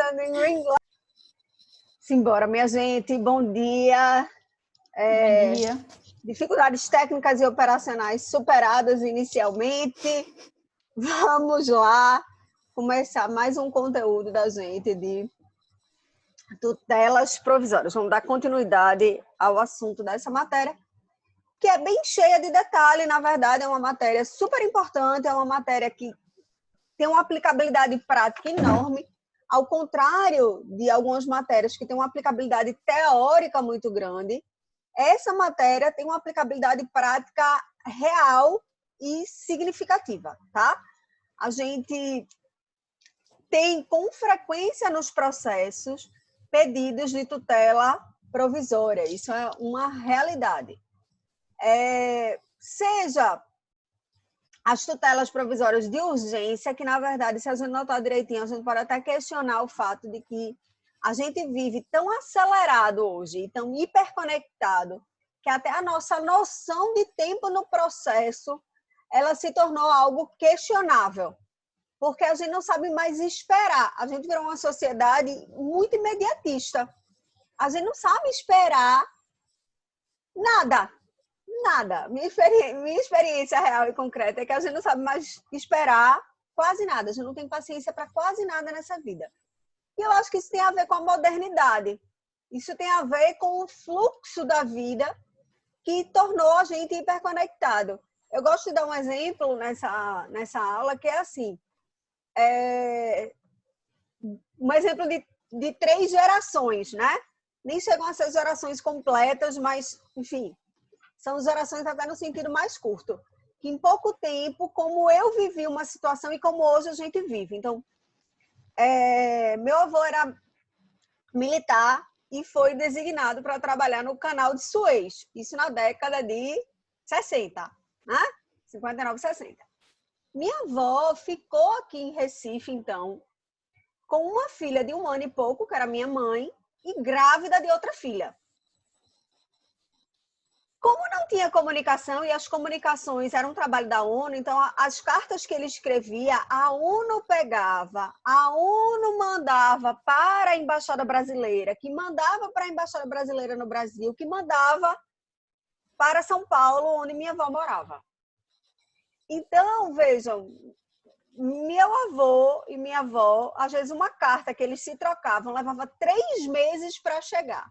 falando em ring light. Simbora, minha gente. Bom dia. Bom dia. Dificuldades técnicas e operacionais superadas inicialmente. Vamos lá começar mais um conteúdo da gente de tutelas provisórias. Vamos dar continuidade ao assunto dessa matéria, que é bem cheia de detalhe. Na verdade, é uma matéria super importante, é uma matéria que tem uma aplicabilidade prática enorme, ao contrário de algumas matérias que têm uma aplicabilidade teórica muito grande. Essa matéria tem uma aplicabilidade prática real e significativa, tá? A gente tem com frequência nos processos pedidos de tutela provisória, isso é uma realidade. Seja as tutelas provisórias de urgência, que na verdade, se a gente notar direitinho, a gente pode até questionar o fato de que a gente vive tão acelerado hoje e tão hiperconectado que até a nossa noção de tempo no processo ela se tornou algo questionável, porque a gente não sabe mais esperar. A gente virou uma sociedade muito imediatista. A gente não sabe esperar nada. Nada. Minha experiência real e concreta é que a gente não sabe mais esperar quase nada. A gente não tem paciência para quase nada nessa vida. E eu acho que isso tem a ver com a modernidade. Isso tem a ver com o fluxo da vida que tornou a gente hiperconectado. Eu gosto de dar um exemplo nessa aula que é assim. Um exemplo de 3 gerações, né? Nem chegam a ser gerações completas, mas, enfim, são gerações até no sentido mais curto. Que em pouco tempo, como eu vivi uma situação e como hoje a gente vive. Então, meu avô era militar e foi designado para trabalhar no canal de Suez. Isso na década de 60, né? 59, 60. Minha avó ficou aqui em Recife, então, com uma filha de 1 ano e pouco, que era minha mãe, e grávida de outra filha. Como não tinha comunicação e as comunicações eram um trabalho da ONU, então as cartas que ele escrevia, a ONU pegava, a ONU mandava para a Embaixada Brasileira, que mandava para a Embaixada Brasileira no Brasil, que mandava para São Paulo, onde minha avó morava. Então, vejam, meu avô e minha avó, às vezes uma carta que eles se trocavam, levava 3 meses para chegar.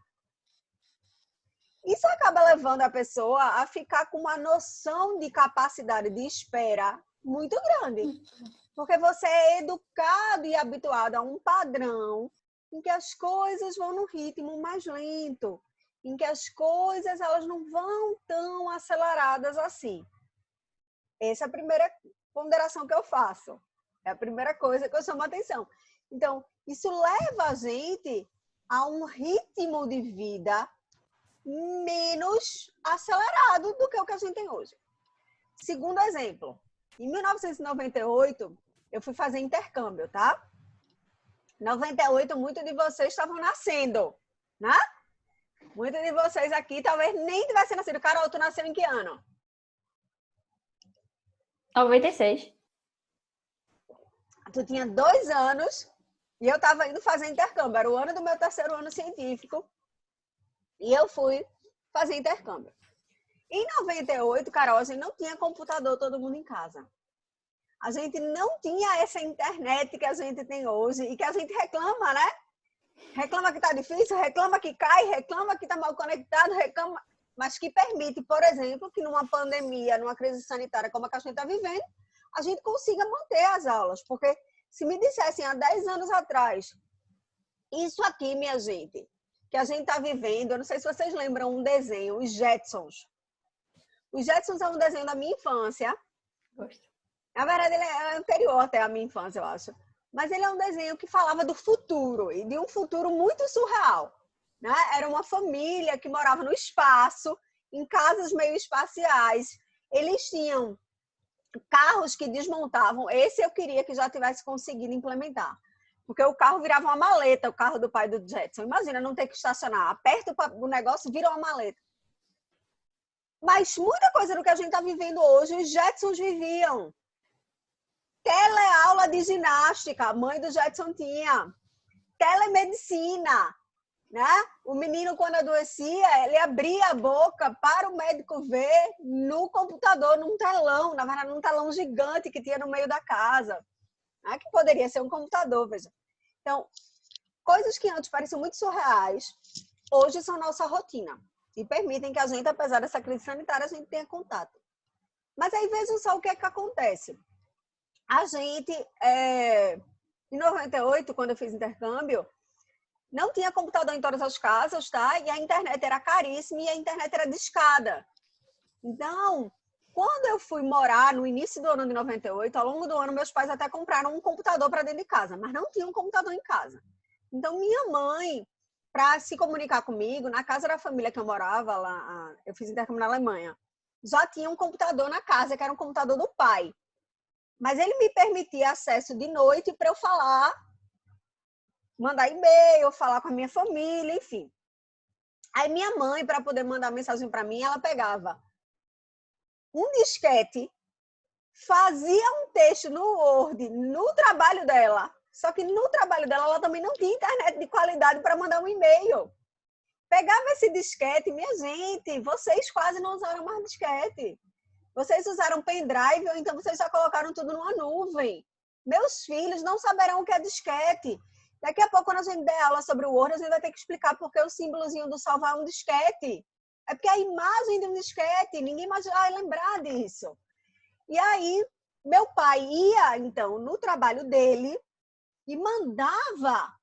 Isso acaba levando a pessoa a ficar com uma noção de capacidade de espera muito grande. Porque você é educado e habituado a um padrão em que as coisas vão num ritmo mais lento, em que as coisas elas não vão tão aceleradas assim. Essa é a primeira ponderação que eu faço. É a primeira coisa que eu chamo a atenção. Então, isso leva a gente a um ritmo de vida menos acelerado do que o que a gente tem hoje. Segundo exemplo, em 1998, eu fui fazer intercâmbio, tá? Em 98, muitos de vocês estavam nascendo, né? Muitos de vocês aqui talvez nem tivessem nascido. Carol, tu nasceu em que ano? 96. Tu tinha 2 anos e eu estava indo fazer intercâmbio. Era o ano do meu 3º ano científico. E eu fui fazer intercâmbio. Em 98, Carol, a gente não tinha computador todo mundo em casa. A gente não tinha essa internet que a gente tem hoje e que a gente reclama, né? Reclama que tá difícil, reclama que cai, reclama que tá mal conectado, reclama, mas que permite, por exemplo, que numa pandemia, numa crise sanitária como a que a gente está vivendo, a gente consiga manter as aulas. Porque se me dissessem há 10 anos atrás, isso aqui, minha gente, que a gente está vivendo, eu não sei se vocês lembram um desenho, os Jetsons. Os Jetsons é um desenho da minha infância. Gosto. Na verdade, ele é anterior até à minha infância, eu acho. Mas ele é um desenho que falava do futuro, e de um futuro muito surreal, né? Era uma família que morava no espaço, em casas meio espaciais. Eles tinham carros que desmontavam. Esse eu queria que já tivesse conseguido implementar. Porque o carro virava uma maleta, o carro do pai do Jetson. Imagina não ter que estacionar. Aperta o negócio e vira uma maleta. Mas muita coisa do que a gente está vivendo hoje, os Jetsons viviam. Teleaula de ginástica, a mãe do Jetson tinha. telemedicina, né? O menino, quando adoecia, ele abria a boca para o médico ver no computador, num telão, na verdade, num telão gigante que tinha no meio da casa, né? Que poderia ser um computador, veja. Então, coisas que antes pareciam muito surreais, hoje são nossa rotina e permitem que a gente, apesar dessa crise sanitária, a gente tenha contato. Mas aí vejam só o que é que acontece. A gente, em 98, quando eu fiz intercâmbio, não tinha computador em todas as casas, tá? E a internet era caríssima e a internet era discada. Então, quando eu fui morar no início do ano de 98, ao longo do ano, meus pais até compraram um computador para dentro de casa, mas não tinha um computador em casa. Então, minha mãe, para se comunicar comigo, na casa da família que eu morava, lá, eu fiz intercâmbio na Alemanha, já tinha um computador na casa, que era um computador do pai. Mas ele me permitia acesso de noite para eu falar, mandar e-mail, falar com a minha família, enfim. Aí minha mãe, para poder mandar mensagem para mim, ela pegava um disquete, fazia um texto no Word, no trabalho dela. Só que no trabalho dela, ela também não tinha internet de qualidade para mandar um e-mail. Pegava esse disquete, minha gente, vocês quase não usaram mais disquete. Vocês usaram pendrive ou então vocês já colocaram tudo numa nuvem. Meus filhos não saberão o que é disquete. Daqui a pouco, quando a gente der aula sobre o Word, a gente vai ter que explicar porque o símbolozinho do salvar é um disquete. É porque a imagem de um disquete, ninguém mais vai lembrar disso. E aí, meu pai ia, então, no trabalho dele e mandava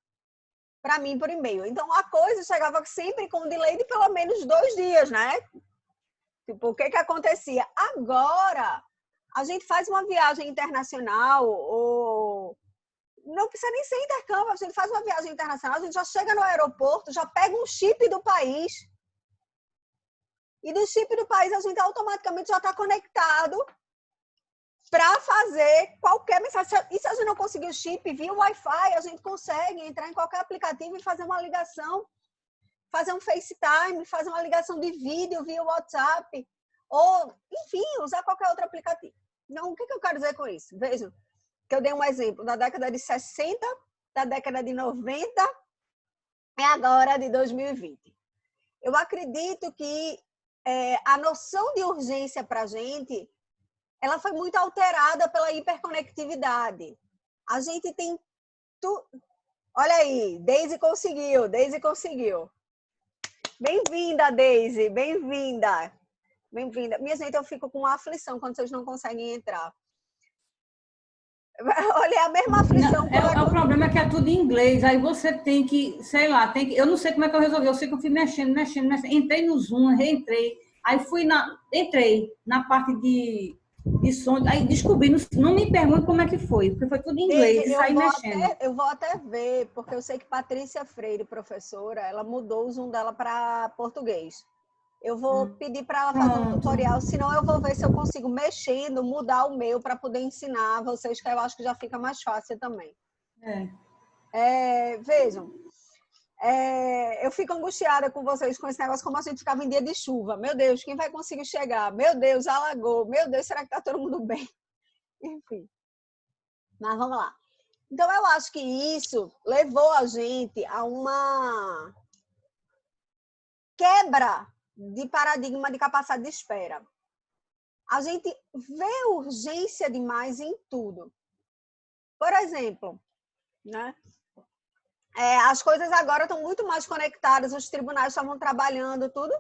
para mim por e-mail. Então, a coisa chegava sempre com um delay de pelo menos 2 dias, né? Tipo, o que que acontecia? Agora, a gente faz uma viagem internacional ou não precisa nem ser intercâmbio, a gente faz uma viagem internacional, a gente já chega no aeroporto, já pega um chip do país e do chip do país a gente automaticamente já está conectado para fazer qualquer mensagem. E se a gente não conseguir o chip via Wi-Fi, a gente consegue entrar em qualquer aplicativo e fazer uma ligação, fazer um FaceTime, fazer uma ligação de vídeo via WhatsApp, ou, enfim, usar qualquer outro aplicativo. Então, o que eu quero dizer com isso? Vejam, que eu dei um exemplo da década de 60, da década de 90 e agora de 2020. Eu acredito que a noção de urgência para a gente, ela foi muito alterada pela hiperconectividade. A gente tem... Olha aí, Deise conseguiu, Deise conseguiu. Bem-vinda, Deise, bem-vinda. Bem-vinda. Minha gente, eu fico com uma aflição quando vocês não conseguem entrar. Olha, é a mesma aflição. O problema é que é tudo em inglês, aí você tem que, sei lá, eu não sei como é que eu resolvi, eu sei que eu fui mexendo, entrei no Zoom, reentrei, aí entrei na parte de som, aí descobri, não me pergunte como é que foi, porque foi tudo em inglês, e saí mexendo. Eu vou até ver, porque eu sei que Patrícia Freire, professora, ela mudou o Zoom dela para português. Eu vou pedir para ela fazer um tutorial, senão eu vou ver se eu consigo, mexendo, mudar o meu para poder ensinar vocês, que eu acho que já fica mais fácil também. Vejam, eu fico angustiada com vocês com esse negócio, como a gente ficava em dia de chuva. Meu Deus, quem vai conseguir chegar? Meu Deus, alagou. Meu Deus, será que está todo mundo bem? Enfim. Mas vamos lá. Então, eu acho que isso levou a gente a uma quebra de paradigma de capacidade de espera. A gente vê urgência demais em tudo. Por exemplo, né? As coisas agora estão muito mais conectadas, os tribunais estavam trabalhando tudo,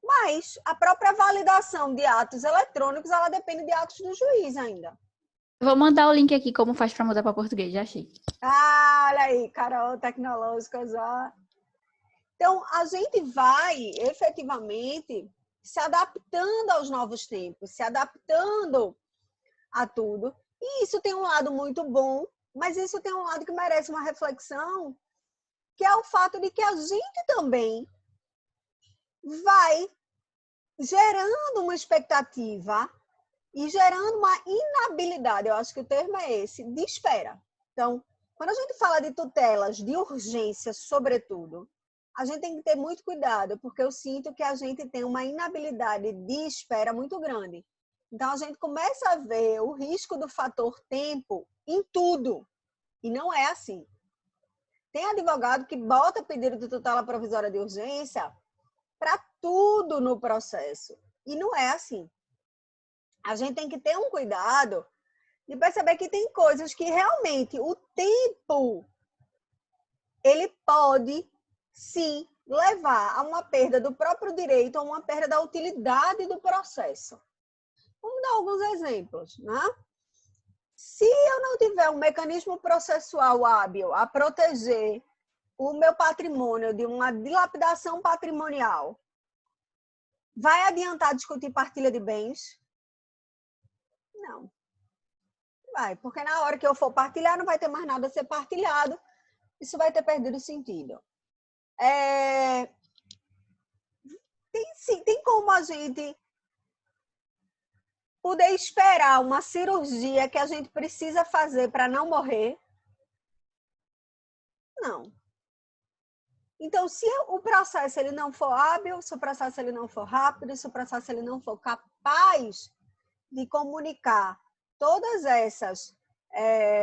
mas a própria validação de atos eletrônicos, ela depende de atos do juiz ainda. Vou mandar o link aqui, como faz para mudar para português, já achei. Olha aí, Carol, tecnológica já. Então, a gente vai, efetivamente, se adaptando aos novos tempos, se adaptando a tudo. E isso tem um lado muito bom, mas isso tem um lado que merece uma reflexão, que é o fato de que a gente também vai gerando uma expectativa e gerando uma inabilidade, eu acho que o termo é esse, de espera. Então, quando a gente fala de tutelas, de urgência, sobretudo, a gente tem que ter muito cuidado, porque eu sinto que a gente tem uma inabilidade de espera muito grande. Então, a gente começa a ver o risco do fator tempo em tudo. E não é assim. Tem advogado que bota pedido de tutela provisória de urgência para tudo no processo. E não é assim. A gente tem que ter um cuidado de perceber que tem coisas que realmente o tempo ele pode, sim, levar a uma perda do próprio direito, a uma perda da utilidade do processo. Vamos dar alguns exemplos, né? Se eu não tiver um mecanismo processual hábil a proteger o meu patrimônio de uma dilapidação patrimonial, vai adiantar discutir partilha de bens? Não. Vai, porque na hora que eu for partilhar, não vai ter mais nada a ser partilhado. Isso vai ter perdido o sentido. Tem como a gente poder esperar uma cirurgia que a gente precisa fazer para não morrer? Não. Então, se o processo ele não for hábil, se o processo ele não for rápido, se o processo ele não for capaz de comunicar todas essas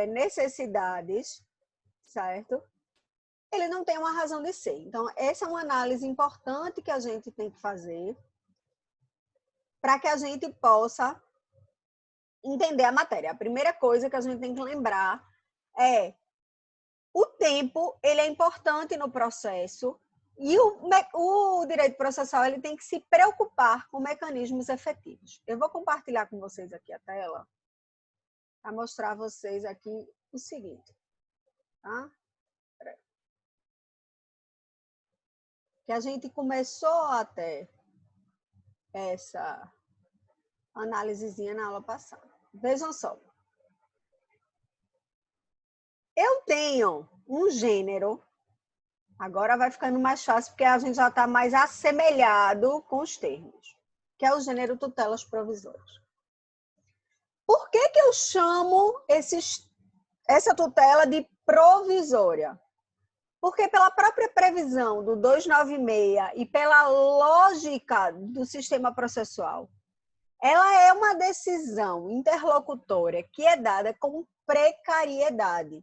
necessidades, certo? Ele não tem uma razão de ser. Então, essa é uma análise importante que a gente tem que fazer para que a gente possa entender a matéria. A primeira coisa que a gente tem que lembrar é o tempo, ele é importante no processo e o direito processual ele tem que se preocupar com mecanismos efetivos. Eu vou compartilhar com vocês aqui a tela para mostrar a vocês aqui o seguinte, tá? Que a gente começou até essa análisezinha na aula passada. Vejam só. Eu tenho um gênero, agora vai ficando mais fácil porque a gente já está mais assemelhado com os termos, que é o gênero tutelas provisórias. Por que eu chamo essa tutela de provisória? Porque pela própria previsão do 296 e pela lógica do sistema processual, ela é uma decisão interlocutória que é dada com precariedade.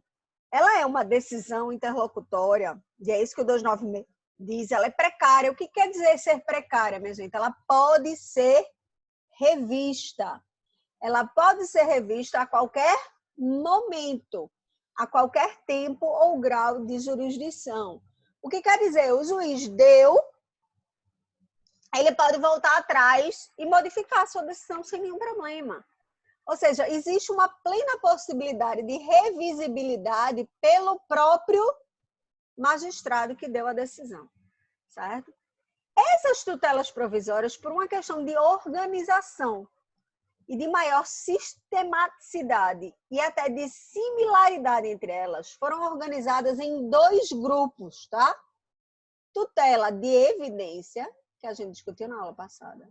Ela é uma decisão interlocutória, e é isso que o 296 diz, ela é precária. O que quer dizer ser precária, minha gente? Ela pode ser revista. Ela pode ser revista a qualquer momento, a qualquer tempo ou grau de jurisdição. O que quer dizer? O juiz deu, ele pode voltar atrás e modificar a sua decisão sem nenhum problema. Ou seja, existe uma plena possibilidade de revisibilidade pelo próprio magistrado que deu a decisão, certo? Essas tutelas provisórias, por uma questão de organização e de maior sistematicidade e até de similaridade entre elas, foram organizadas em 2 grupos, tá? Tutela de evidência, que a gente discutiu na aula passada,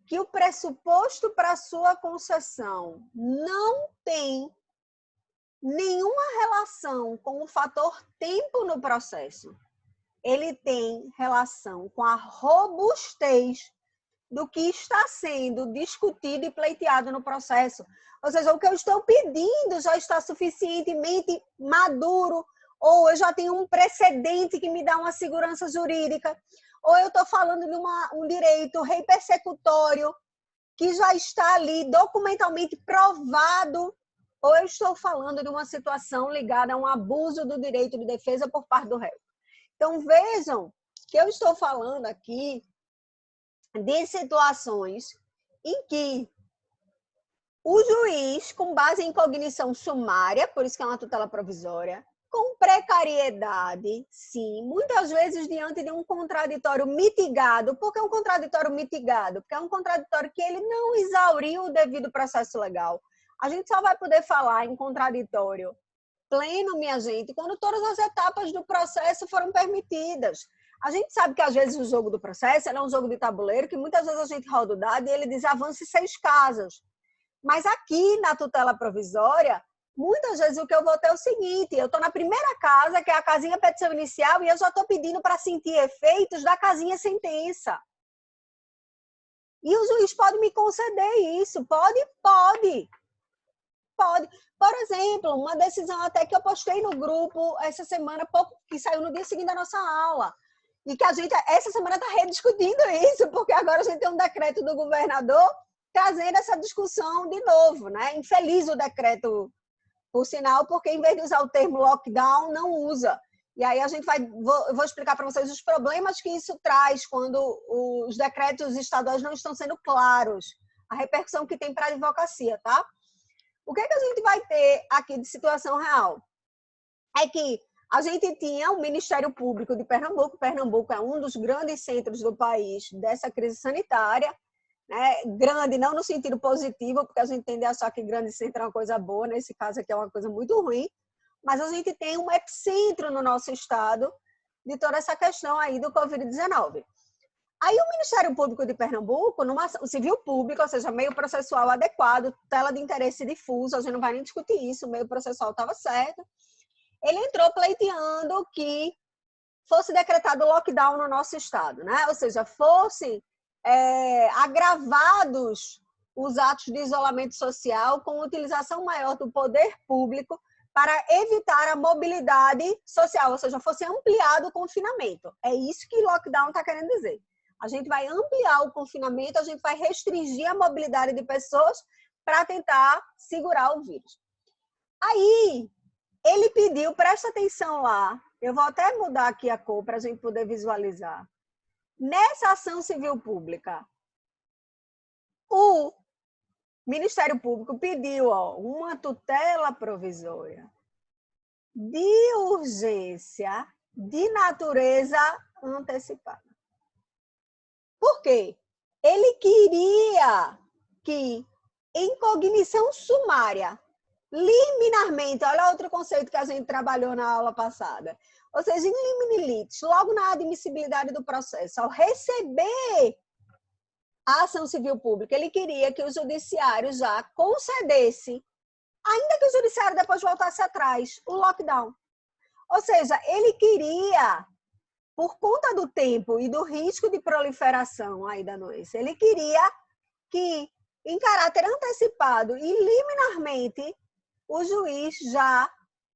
que o pressuposto para sua concessão não tem nenhuma relação com o fator tempo no processo. Ele tem relação com a robustez do que está sendo discutido e pleiteado no processo. Ou seja, o que eu estou pedindo já está suficientemente maduro, ou eu já tenho um precedente que me dá uma segurança jurídica, ou eu estou falando de um direito rei persecutório que já está ali documentalmente provado, ou eu estou falando de uma situação ligada a um abuso do direito de defesa por parte do réu. Então, vejam que eu estou falando aqui de situações em que o juiz, com base em cognição sumária, por isso que é uma tutela provisória, com precariedade, sim, muitas vezes diante de um contraditório mitigado. Por que um contraditório mitigado? Porque é um contraditório que ele não exauriu o devido processo legal. A gente só vai poder falar em contraditório pleno, minha gente, quando todas as etapas do processo foram permitidas. A gente sabe que, às vezes, o jogo do processo é um jogo de tabuleiro, que muitas vezes a gente roda o dado e ele diz avance 6 casas. Mas aqui, na tutela provisória, muitas vezes o que eu vou ter é o seguinte, eu estou na primeira casa, que é a casinha petição inicial, e eu já estou pedindo para sentir efeitos da casinha sentença. E o juiz pode me conceder isso? Pode. Pode. Por exemplo, uma decisão até que eu postei no grupo essa semana, pouco que saiu no dia seguinte da nossa aula. E que a gente, essa semana, está rediscutindo isso, porque agora a gente tem um decreto do governador trazendo essa discussão de novo, né? Infeliz o decreto, por sinal, porque em vez de usar o termo lockdown, não usa. E aí a gente vou explicar para vocês os problemas que isso traz quando os decretos estaduais não estão sendo claros, a repercussão que tem para a advocacia, tá? O que é que a gente vai ter aqui de situação real? É que a gente tinha o Ministério Público de Pernambuco. Pernambuco é um dos grandes centros do país dessa crise sanitária, né? Grande, não no sentido positivo, porque a gente tende a achar que grande centro é uma coisa boa, nesse caso aqui é uma coisa muito ruim, mas a gente tem um epicentro no nosso estado de toda essa questão aí do Covid-19. Aí o Ministério Público de Pernambuco, numa ação civil pública, ou seja, meio processual adequado, tutela de interesse difuso, a gente não vai nem discutir isso, o meio processual estava certo, ele entrou pleiteando que fosse decretado lockdown no nosso estado, né? Ou seja, fossem agravados os atos de isolamento social com utilização maior do poder público para evitar a mobilidade social, ou seja, fosse ampliado o confinamento. É isso que lockdown está querendo dizer. A gente vai ampliar o confinamento, a gente vai restringir a mobilidade de pessoas para tentar segurar o vírus. Aí, ele pediu, presta atenção lá, eu vou até mudar aqui a cor para a gente poder visualizar. Nessa ação civil pública, o Ministério Público pediu uma tutela provisória de urgência de natureza antecipada. Por quê? Ele queria que, em cognição sumária, liminarmente, olha outro conceito que a gente trabalhou na aula passada, ou seja, em limine litis, logo na admissibilidade do processo, ao receber a ação civil pública, ele queria que o judiciário já concedesse, ainda que o judiciário depois voltasse atrás, o lockdown. Ou seja, ele queria, por conta do tempo e do risco de proliferação aí da doença, ele queria que, em caráter antecipado e liminarmente, o juiz já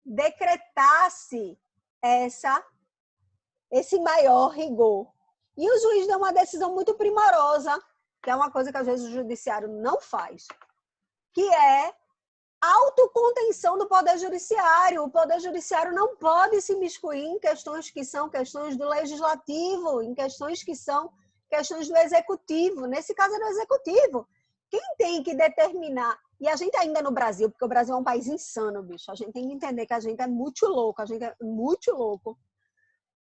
decretasse esse maior rigor. E o juiz deu uma decisão muito primorosa, que é uma coisa que às vezes o judiciário não faz, que é autocontenção do Poder Judiciário. O Poder Judiciário não pode se imiscuir em questões que são questões do Legislativo, em questões que são questões do Executivo. Nesse caso é do Executivo. Quem tem que determinar... E a gente ainda no Brasil, porque o Brasil é um país insano, bicho. A gente tem que entender que a gente é muito louco, a gente é muito louco.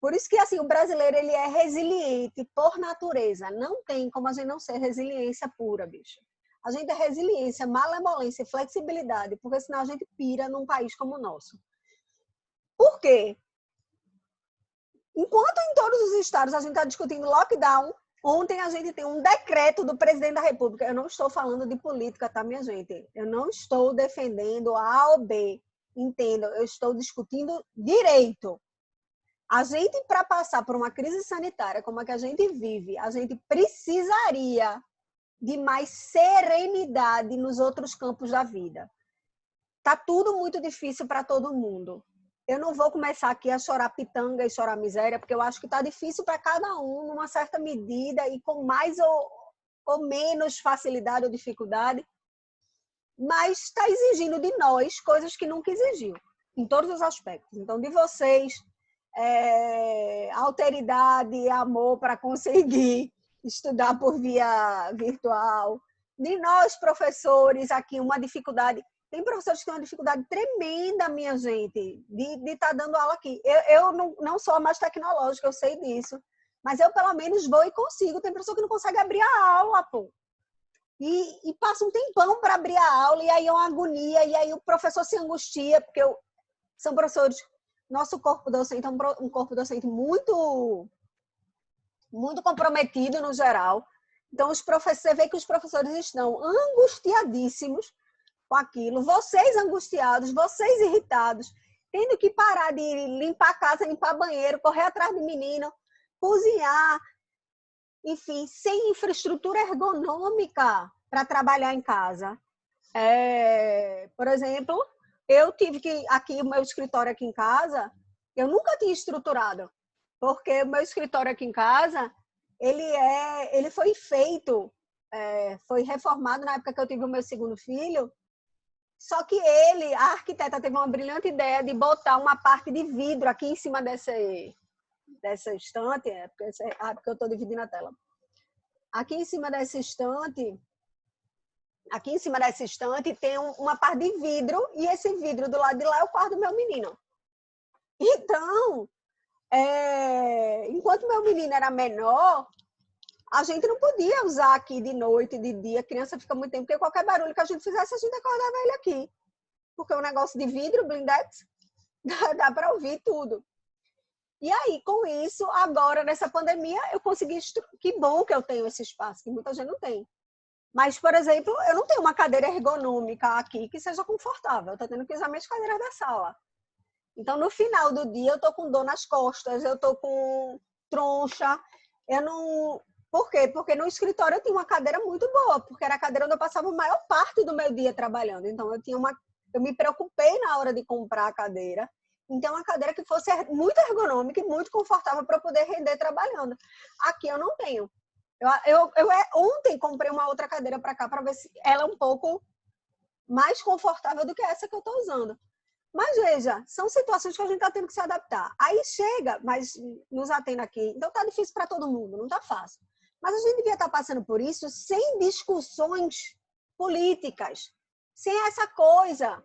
Por isso que assim, o brasileiro ele é resiliente por natureza. Não tem como a gente não ser resiliência pura, bicho. A gente é resiliência, malemolência, flexibilidade, porque senão a gente pira num país como o nosso. Por quê? Enquanto em todos os estados a gente está discutindo lockdown, ontem a gente tem um decreto do presidente da República. Eu não estou falando de política, tá, minha gente? Eu não estou defendendo A ou B. Entendam, eu estou discutindo direito. A gente, para passar por uma crise sanitária como a que a gente vive, a gente precisaria de mais serenidade nos outros campos da vida. Tá tudo muito difícil para todo mundo. Eu não vou começar aqui a chorar pitanga e chorar miséria, porque eu acho que tá difícil para cada um, numa certa medida, e com mais ou menos facilidade ou dificuldade, mas está exigindo de nós coisas que nunca exigiu, em todos os aspectos. Então, de vocês, alteridade, amor para conseguir estudar por via virtual. De nós, professores, aqui, uma dificuldade. Tem professores que têm uma dificuldade tremenda, minha gente, de estar dando aula aqui. Eu não sou a mais tecnológica, eu sei disso. Mas eu, pelo menos, vou e consigo. Tem professor que não consegue abrir a aula, pô. E passa um tempão para abrir a aula, e aí é uma agonia, e aí o professor se angustia, porque são professores... Nosso corpo docente é um corpo docente muito comprometido no geral. Então, você vê que os professores estão angustiadíssimos com aquilo. Vocês angustiados, vocês irritados, tendo que parar de limpar a casa, limpar banheiro, correr atrás do menino, cozinhar, enfim, sem infraestrutura ergonômica para trabalhar em casa. Por exemplo, eu tive que, aqui, o meu escritório aqui em casa, eu nunca tinha estruturado, porque o meu escritório aqui em casa, ele foi feito, foi reformado na época que eu tive o meu segundo filho, só que a arquiteta teve uma brilhante ideia de botar uma parte de vidro aqui em cima dessa estante, porque eu estou dividindo a tela. Aqui em cima dessa estante tem uma parte de vidro, e esse vidro do lado de lá é o quarto do meu menino. Então, enquanto meu menino era menor, a gente não podia usar aqui de noite, de dia, a criança fica muito tempo, porque qualquer barulho que a gente fizesse, a gente acordava ele aqui. Porque o negócio de vidro, blindex, dá para ouvir tudo. E aí, com isso, agora, nessa pandemia, eu consegui... Que bom que eu tenho esse espaço, que muita gente não tem. Mas, por exemplo, eu não tenho uma cadeira ergonômica aqui que seja confortável. Eu estou tendo que usar minhas cadeiras da sala. Então, no final do dia, eu estou com dor nas costas, eu estou com troncha. Eu não... Por quê? Porque no escritório eu tinha uma cadeira muito boa, porque era a cadeira onde eu passava a maior parte do meu dia trabalhando. Então, eu me preocupei na hora de comprar a cadeira. Então, uma cadeira que fosse muito ergonômica e muito confortável para eu poder render trabalhando. Aqui eu não tenho. Ontem comprei uma outra cadeira para cá para ver se ela é um pouco mais confortável do que essa que eu estou usando. Mas veja, são situações que a gente está tendo que se adaptar. Aí chega, mas nos atendo aqui. Então tá difícil para todo mundo, não tá fácil. Mas a gente devia estar passando por isso sem discussões políticas, sem essa coisa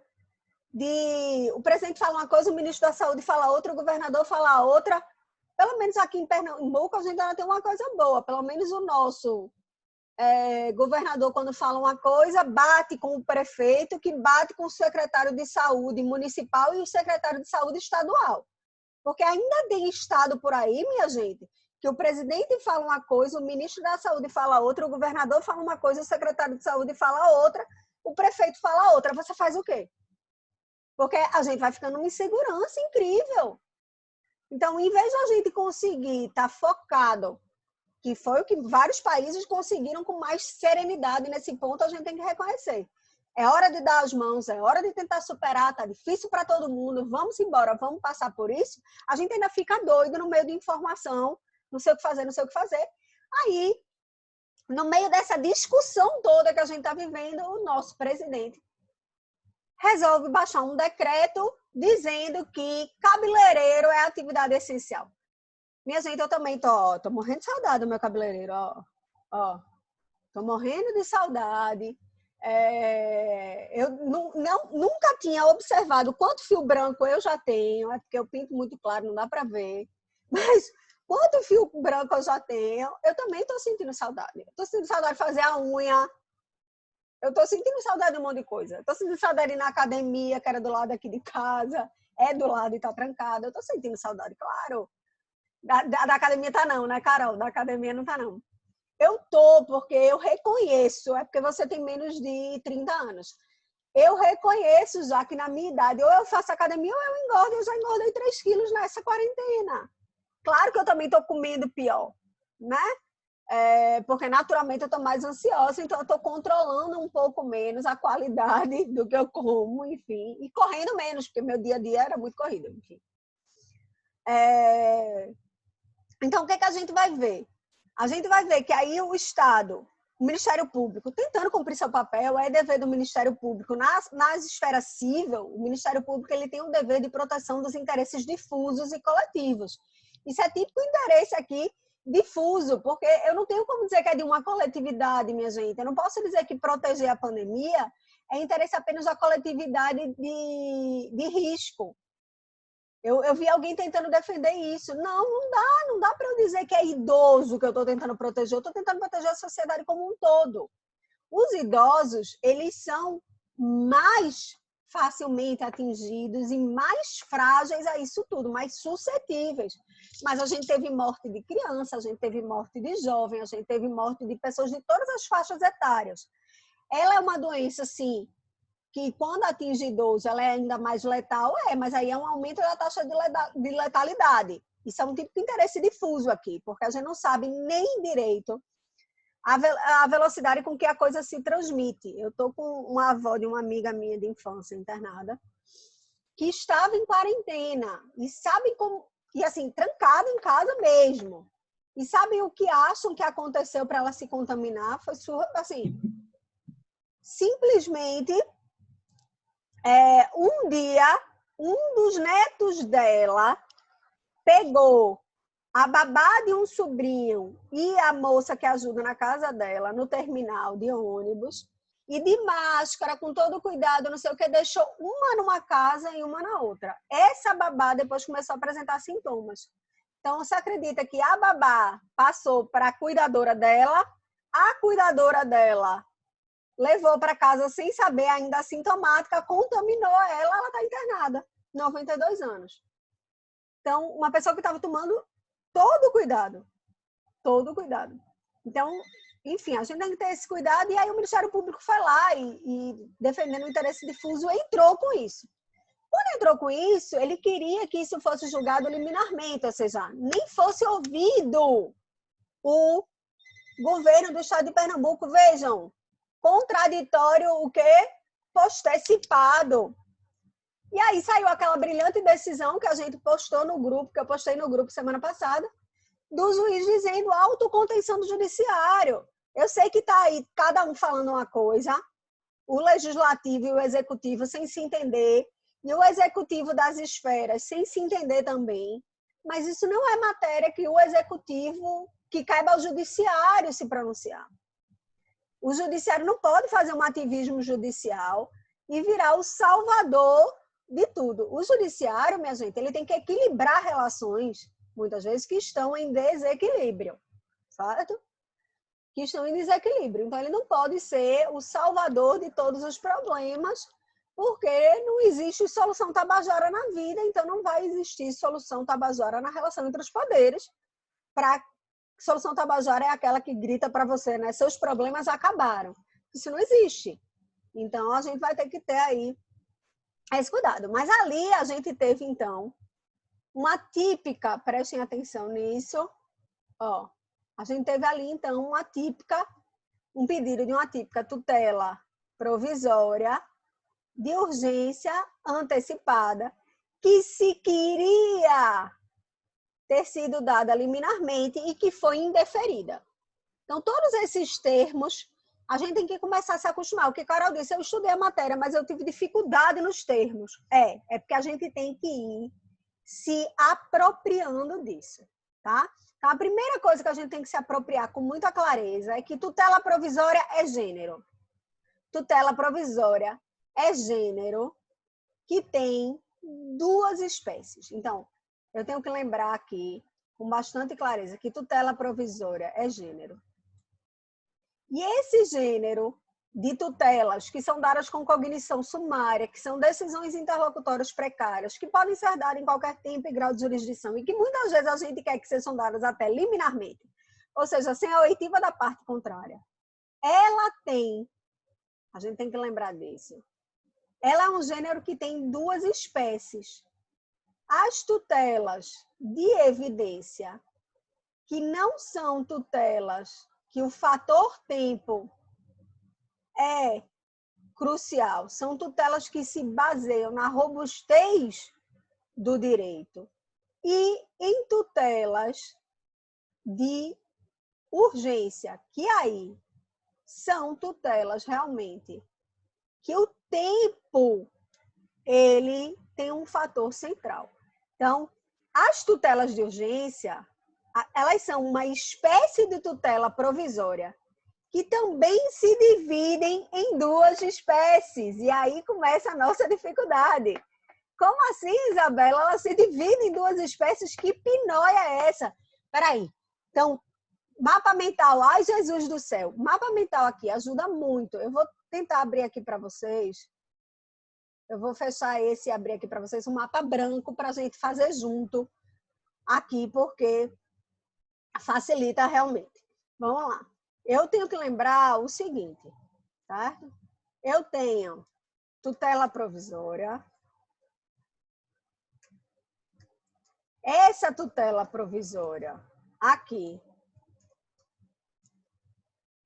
de o presidente fala uma coisa, o ministro da Saúde fala outra, o governador fala outra. Pelo menos aqui em Pernambuco a gente ainda tem uma coisa boa. Pelo menos o nosso governador, quando fala uma coisa, bate com o prefeito, que bate com o secretário de saúde municipal e o secretário de saúde estadual. Porque ainda tem estado por aí, minha gente, que o presidente fala uma coisa, o ministro da saúde fala outra, o governador fala uma coisa, o secretário de saúde fala outra, o prefeito fala outra. Você faz o quê? Porque a gente vai ficando numa insegurança incrível. Então, em vez de a gente conseguir estar focado, que foi o que vários países conseguiram com mais serenidade nesse ponto, a gente tem que reconhecer. É hora de dar as mãos, é hora de tentar superar, tá difícil para todo mundo, vamos embora, vamos passar por isso. A gente ainda fica doido no meio de informação, não sei o que fazer, não sei o que fazer. Aí, no meio dessa discussão toda que a gente está vivendo, o nosso presidente resolve baixar um decreto dizendo que cabeleireiro é atividade essencial. Minha gente, eu também tô morrendo de saudade do meu cabeleireiro, ó. Tô morrendo de saudade. Eu nunca tinha observado quanto fio branco eu já tenho, é porque eu pinto muito claro, não dá para ver. Mas quanto fio branco eu já tenho, eu também tô sentindo saudade. Tô sentindo saudade de fazer a unha. Eu tô sentindo saudade de um monte de coisa. Tô sentindo saudade de ir na academia, que era do lado aqui de casa. É do lado e tá trancada. Eu tô sentindo saudade, claro. Da academia tá não, né, Carol? Da academia não tá não. Eu tô, porque eu reconheço, é porque você tem menos de 30 anos. Eu reconheço já que na minha idade, ou eu faço academia ou eu engordo. Eu já engordei 3 quilos nessa quarentena. Claro que eu também tô comendo pior, né? Porque naturalmente eu tô mais ansiosa, então eu tô controlando um pouco menos a qualidade do que eu como, enfim. E correndo menos, porque meu dia a dia era muito corrido, enfim. Então, o que a gente vai ver? A gente vai ver que aí o Estado, o Ministério Público, tentando cumprir seu papel, é dever do Ministério Público. Na esfera civil, o Ministério Público ele tem um dever de proteção dos interesses difusos e coletivos. Isso é típico interesse aqui difuso, porque eu não tenho como dizer que é de uma coletividade, minha gente. Eu não posso dizer que proteger a pandemia é interesse apenas da coletividade de risco. Eu vi alguém tentando defender isso. Não dá para eu dizer que é idoso que eu estou tentando proteger. Eu estou tentando proteger a sociedade como um todo. Os idosos, eles são mais facilmente atingidos e mais frágeis a isso tudo, mais suscetíveis. Mas a gente teve morte de criança, a gente teve morte de jovem, a gente teve morte de pessoas de todas as faixas etárias. Ela é uma doença, sim, que quando atinge idoso, ela é ainda mais letal, mas aí é um aumento da taxa de letalidade. Isso é um tipo de interesse difuso aqui, porque a gente não sabe nem direito a velocidade com que a coisa se transmite. Eu estou com uma avó de uma amiga minha de infância internada, que estava em quarentena, e sabe como, e assim, trancada em casa mesmo. E sabe o que acham que aconteceu para ela se contaminar? Foi assim, simplesmente um dia, um dos netos dela pegou a babá de um sobrinho e a moça que ajuda na casa dela, no terminal de ônibus, e de máscara, com todo cuidado, não sei o que, deixou uma numa casa e uma na outra. Essa babá depois começou a apresentar sintomas. Então, você acredita que a babá passou para a cuidadora dela, a cuidadora dela levou para casa sem saber, ainda assintomática, contaminou ela está internada, 92 anos. Então, uma pessoa que estava tomando todo cuidado. Então, enfim, a gente tem que ter esse cuidado, e aí o Ministério Público foi lá e defendendo o interesse difuso, entrou com isso. Quando entrou com isso, ele queria que isso fosse julgado liminarmente, ou seja, nem fosse ouvido o governo do estado de Pernambuco. Vejam, contraditório o quê? Postecipado. E aí saiu aquela brilhante decisão que a gente postou no grupo, que eu postei no grupo semana passada, do juiz dizendo autocontenção do judiciário. Eu sei que está aí cada um falando uma coisa, o legislativo e o executivo sem se entender, e o executivo das esferas sem se entender também, mas isso não é matéria que o executivo, que caiba ao judiciário se pronunciar. O judiciário não pode fazer um ativismo judicial e virar o salvador de tudo. O judiciário, minha gente, ele tem que equilibrar relações, muitas vezes, que estão em desequilíbrio, certo? Que estão em desequilíbrio. Então, ele não pode ser o salvador de todos os problemas, porque não existe solução tabajara na vida, então não vai existir solução tabajara na relação entre os poderes. Solução tabajara é aquela que grita para você, né? Seus problemas acabaram. Isso não existe. Então, a gente vai ter que ter aí esse cuidado. Mas ali a gente teve, então, uma típica, prestem atenção nisso, ó, a gente teve ali, então, um pedido de uma típica tutela provisória de urgência antecipada, que se queria ter sido dada liminarmente e que foi indeferida. Então, todos esses termos, a gente tem que começar a se acostumar. O que Carol disse, eu estudei a matéria, mas eu tive dificuldade nos termos. É porque a gente tem que ir se apropriando disso, tá? Então, a primeira coisa que a gente tem que se apropriar com muita clareza é que tutela provisória é gênero. Tutela provisória é gênero que tem duas espécies. Então, eu tenho que lembrar aqui, com bastante clareza, que tutela provisória é gênero. E esse gênero de tutelas que são dadas com cognição sumária, que são decisões interlocutórias precárias, que podem ser dadas em qualquer tempo e grau de jurisdição, e que muitas vezes a gente quer que sejam dadas até liminarmente, ou seja, sem a oitiva da parte contrária. Ela tem, a gente tem que lembrar disso, ela é um gênero que tem duas espécies. As tutelas de evidência, que não são tutelas que o fator tempo é crucial, são tutelas que se baseiam na robustez do direito. E em tutelas de urgência, que aí são tutelas realmente que o tempo ele tem um fator central. Então, as tutelas de urgência, elas são uma espécie de tutela provisória que também se dividem em duas espécies. E aí começa a nossa dificuldade. Como assim, Isabela? Ela se divide em duas espécies? Que pinóia é essa? Peraí. Então, mapa mental. Ai, Jesus do céu. Mapa mental aqui ajuda muito. Eu vou tentar abrir aqui para vocês. Eu vou fechar esse e abrir aqui para vocês um mapa branco para a gente fazer junto aqui, porque facilita realmente. Vamos lá. Eu tenho que lembrar o seguinte, certo? Eu tenho tutela provisória. Essa tutela provisória aqui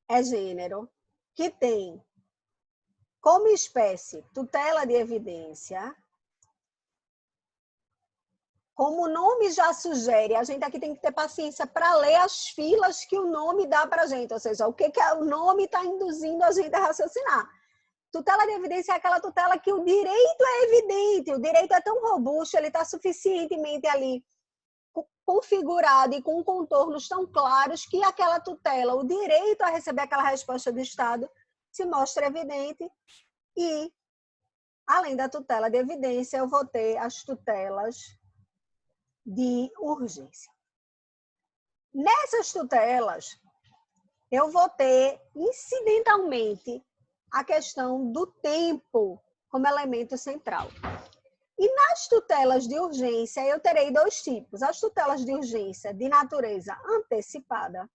é gênero, que tem como espécie tutela de evidência. Como o nome já sugere, a gente aqui tem que ter paciência para ler as filas que o nome dá para a gente, ou seja, o que o nome está induzindo a gente a raciocinar. Tutela de evidência é aquela tutela que o direito é evidente, o direito é tão robusto, ele está suficientemente ali configurado e com contornos tão claros que aquela tutela, o direito a receber aquela resposta do Estado, se mostra evidente. E, além da tutela de evidência, eu vou ter as tutelas de urgência. Nessas tutelas, eu vou ter, incidentalmente, a questão do tempo como elemento central. E nas tutelas de urgência, eu terei dois tipos. As tutelas de urgência de natureza antecipada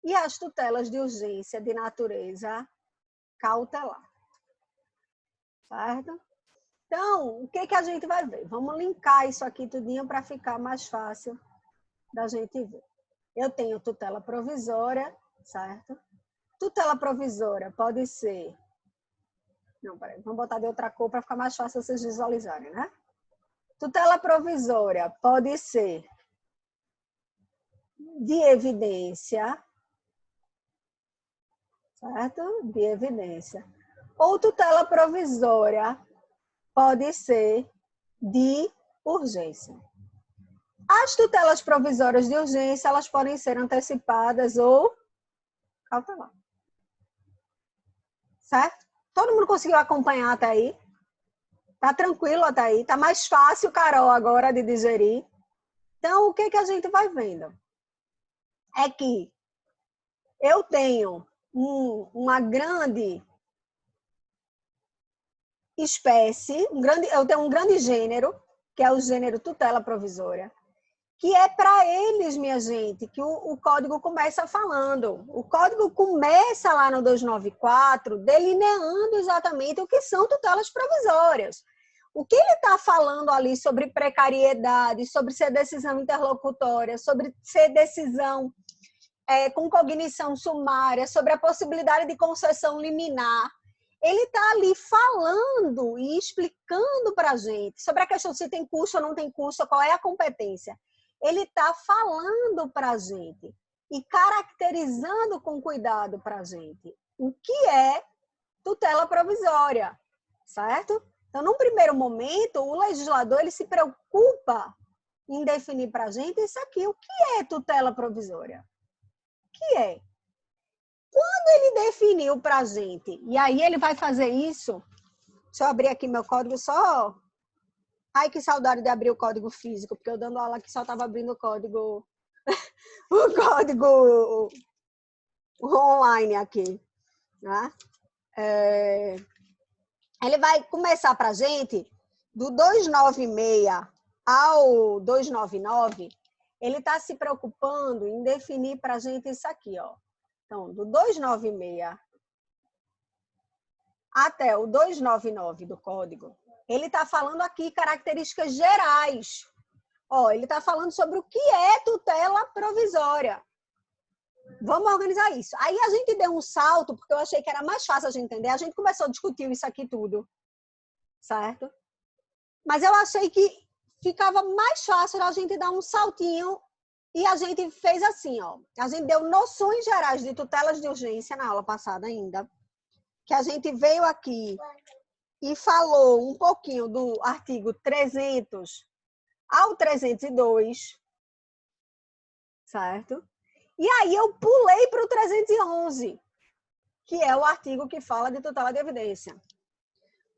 e as tutelas de urgência de natureza cautelar. Certo? Então, o que a gente vai ver? Vamos linkar isso aqui tudinho para ficar mais fácil da gente ver. Eu tenho tutela provisória, certo? Tutela provisória pode ser... Não, peraí, vamos botar de outra cor para ficar mais fácil vocês visualizarem, né? Tutela provisória pode ser de evidência, certo? De evidência. Ou tutela provisória pode ser de urgência. As tutelas provisórias de urgência, elas podem ser antecipadas ou cautelar. Certo? Todo mundo conseguiu acompanhar até aí? Tá tranquilo até aí? Tá mais fácil, Carol, agora de digerir? Então, o que a gente vai vendo? É que eu tenho uma grande espécie, eu tenho um grande gênero, que é o gênero tutela provisória, que é para eles, minha gente, que o código começa falando. O código começa lá no 294, delineando exatamente o que são tutelas provisórias. O que ele está falando ali sobre precariedade, sobre ser decisão interlocutória, sobre ser decisão com cognição sumária, sobre a possibilidade de concessão liminar, ele está ali falando e explicando para a gente sobre a questão se tem custo ou não tem custo, qual é a competência. Ele está falando para a gente e caracterizando com cuidado para a gente o que é tutela provisória, certo? Então, num primeiro momento, o legislador ele se preocupa em definir para a gente isso aqui. O que é tutela provisória? O que é? Quando ele definiu para a gente, e aí ele vai fazer isso, deixa eu abrir aqui meu código só. Ai, que saudade de abrir o código físico, porque eu dando aula aqui só estava abrindo o código, o código online aqui. Né? Ele vai começar para a gente, do 296 ao 299, ele está se preocupando em definir para a gente isso aqui, ó. Então, do 296 até o 299 do código, ele está falando aqui características gerais. Ó, ele está falando sobre o que é tutela provisória. Vamos organizar isso. Aí a gente deu um salto, porque eu achei que era mais fácil a gente entender. A gente começou a discutir isso aqui tudo, certo? Mas eu achei que ficava mais fácil a gente dar um saltinho e a gente fez assim, ó. A gente deu noções gerais de tutelas de urgência na aula passada ainda, que a gente veio aqui e falou um pouquinho do artigo 300 ao 302, certo? E aí eu pulei para o 311, que é o artigo que fala de tutela de evidência.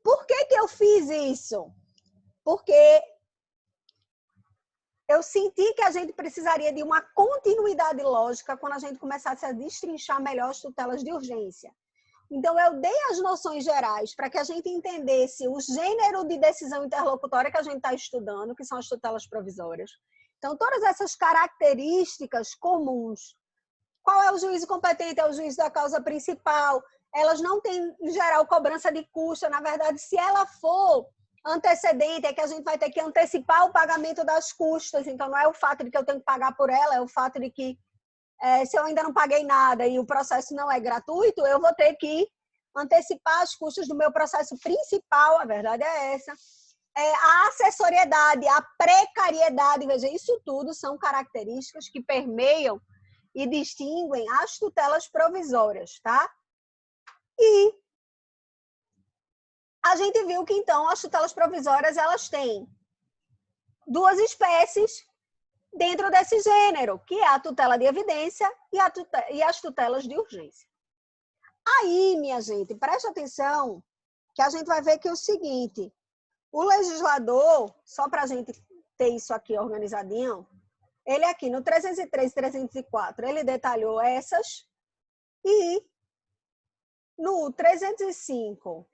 Por que eu fiz isso? Porque eu senti que a gente precisaria de uma continuidade lógica quando a gente começasse a destrinchar melhor as tutelas de urgência. Então, eu dei as noções gerais para que a gente entendesse o gênero de decisão interlocutória que a gente está estudando, que são as tutelas provisórias. Então, todas essas características comuns. Qual é o juízo competente? É o juízo da causa principal. Elas não têm, em geral, cobrança de custo. Na verdade, se ela for antecedente, é que a gente vai ter que antecipar o pagamento das custas. Então, não é o fato de que eu tenho que pagar por ela, é o fato de que se eu ainda não paguei nada e o processo não é gratuito, eu vou ter que antecipar as custas do meu processo principal, a verdade é essa. A acessoriedade, a precariedade, veja, isso tudo são características que permeiam e distinguem as tutelas provisórias, tá? E a gente viu que, então, as tutelas provisórias, elas têm duas espécies dentro desse gênero, que é a tutela de evidência e as tutelas de urgência. Aí, minha gente, preste atenção, que a gente vai ver que é o seguinte, o legislador, só para a gente ter isso aqui organizadinho, ele aqui no 303 e 304, ele detalhou essas, e no 305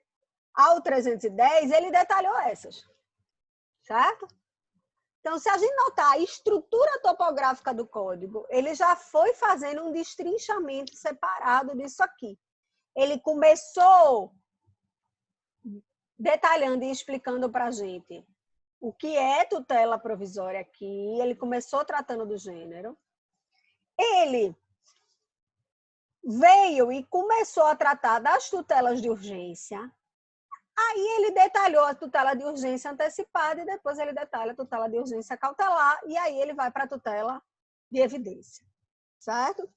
ao 310, ele detalhou essas, certo? Então, se a gente notar a estrutura topográfica do código, ele já foi fazendo um destrinchamento separado disso aqui. Ele começou detalhando e explicando para a gente o que é tutela provisória aqui, ele começou tratando do gênero. Ele veio e começou a tratar das tutelas de urgência. Aí ele detalhou a tutela de urgência antecipada e depois ele detalha a tutela de urgência cautelar e aí ele vai para a tutela de evidência, certo?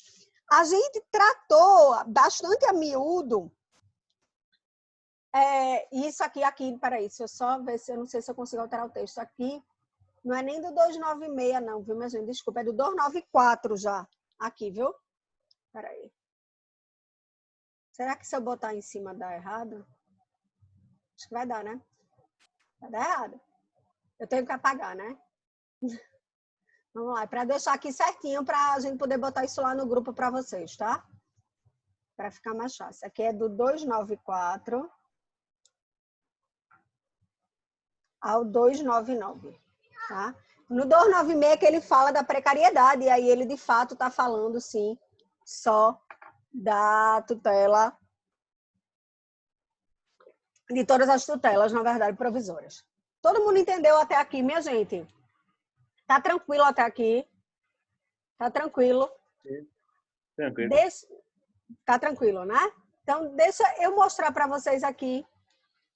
A gente tratou bastante a miúdo isso aqui, peraí, deixa eu só ver se eu não sei se eu consigo alterar o texto aqui. Não é nem do 296 não, viu, minha gente? Desculpa, é do 294 já, aqui, viu? Peraí. Será que se eu botar em cima dá errado? Acho que vai dar, né? Vai dar errado. Eu tenho que apagar, né? Vamos lá, para deixar aqui certinho, para a gente poder botar isso lá no grupo para vocês, tá? Para ficar mais fácil. Aqui é do 294 ao 299, tá? No 296 é que ele fala da precariedade, e aí ele, de fato, está falando, sim, só da tutela, de todas as tutelas, na verdade, provisórias. Todo mundo entendeu até aqui, minha gente? Tá tranquilo até aqui? Tá tranquilo? Tranquilo. Tá tranquilo, né? Então, deixa eu mostrar para vocês aqui.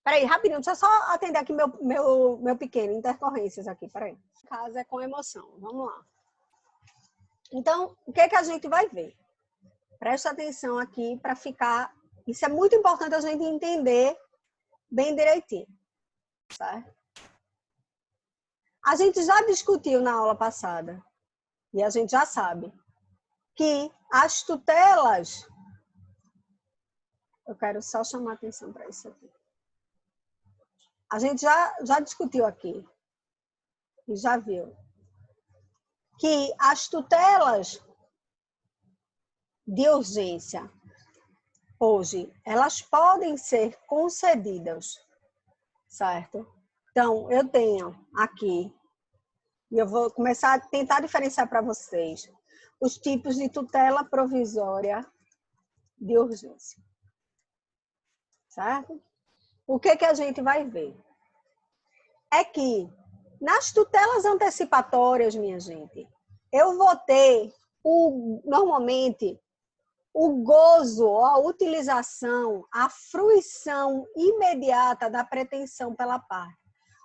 Peraí, rapidinho, deixa eu só atender aqui meu pequeno, intercorrências aqui, peraí. Casa é com emoção, vamos lá. Então, o que é que a gente vai ver? Presta atenção aqui para ficar... Isso é muito importante a gente entender bem direitinho, certo? A gente já discutiu na aula passada, e a gente já sabe, que as tutelas... Eu quero só chamar atenção para isso aqui. A gente já discutiu aqui, e já viu, que as tutelas de urgência, hoje, elas podem ser concedidas, certo? Então, eu tenho aqui, e eu vou começar a tentar diferenciar para vocês, os tipos de tutela provisória de urgência, certo? O que a gente vai ver? É que nas tutelas antecipatórias, minha gente, eu vou ter, normalmente, o gozo, a utilização, a fruição imediata da pretensão pela parte.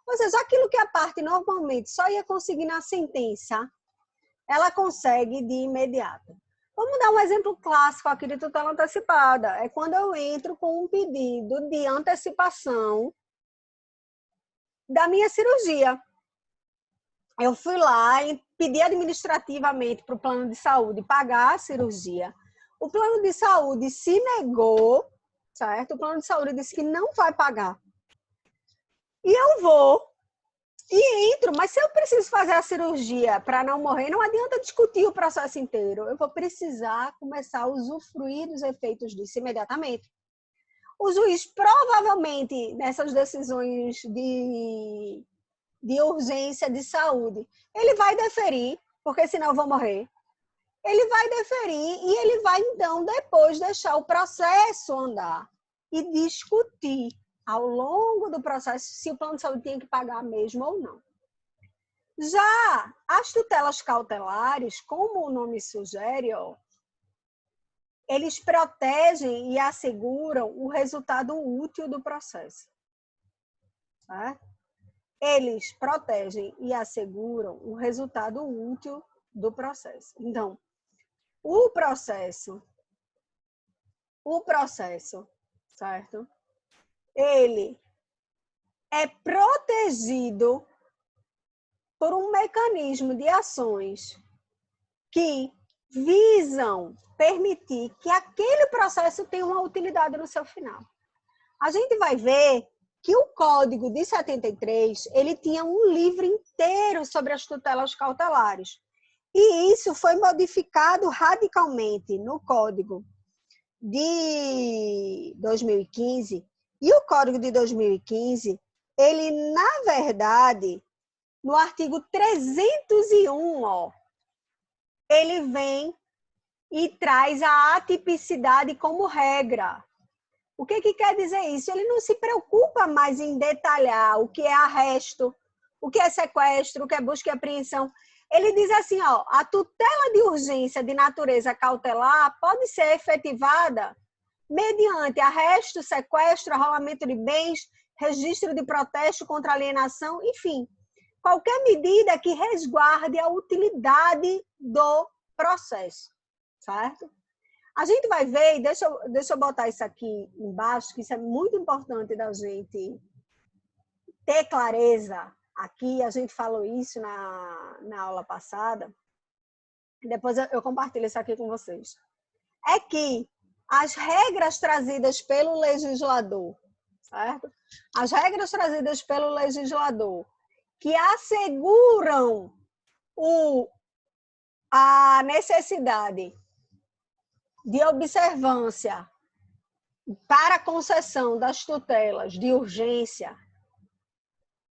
Ou seja, aquilo que a parte normalmente só ia conseguir na sentença, ela consegue de imediato. Vamos dar um exemplo clássico aqui de tutela antecipada. É quando eu entro com um pedido de antecipação da minha cirurgia. Eu fui lá e pedi administrativamente para o plano de saúde pagar a cirurgia. O plano de saúde se negou, certo? O plano de saúde disse que não vai pagar. E eu vou e entro, mas se eu preciso fazer a cirurgia para não morrer, não adianta discutir o processo inteiro. Eu vou precisar começar a usufruir dos efeitos disso imediatamente. O juiz provavelmente, nessas decisões de urgência de saúde, ele vai deferir, porque senão eu vou morrer. Ele vai deferir e ele vai, então, depois deixar o processo andar e discutir ao longo do processo se o plano de saúde tinha que pagar mesmo ou não. Já as tutelas cautelares, como o nome sugere, ó, eles protegem e asseguram o resultado útil do processo. Tá? Eles protegem e asseguram o resultado útil do processo. Então, o processo, certo? Ele é protegido por um mecanismo de ações que visam permitir que aquele processo tenha uma utilidade no seu final. A gente vai ver que o Código de 73, ele tinha um livro inteiro sobre as tutelas cautelares. E isso foi modificado radicalmente no Código de 2015. E o Código de 2015, ele, na verdade, no artigo 301, ó, ele vem e traz a atipicidade como regra. O que quer dizer isso? Ele não se preocupa mais em detalhar o que é arresto, o que é sequestro, o que é busca e apreensão. Ele diz assim, ó, a tutela de urgência de natureza cautelar pode ser efetivada mediante arresto, sequestro, arrolamento de bens, registro de protesto contra alienação, enfim, qualquer medida que resguarde a utilidade do processo, certo? A gente vai ver, e deixa eu botar isso aqui embaixo, que isso é muito importante da gente ter clareza aqui, a gente falou isso na aula passada, depois eu compartilho isso aqui com vocês. É que as regras trazidas pelo legislador, certo? As regras trazidas pelo legislador que asseguram a necessidade de observância para a concessão das tutelas de urgência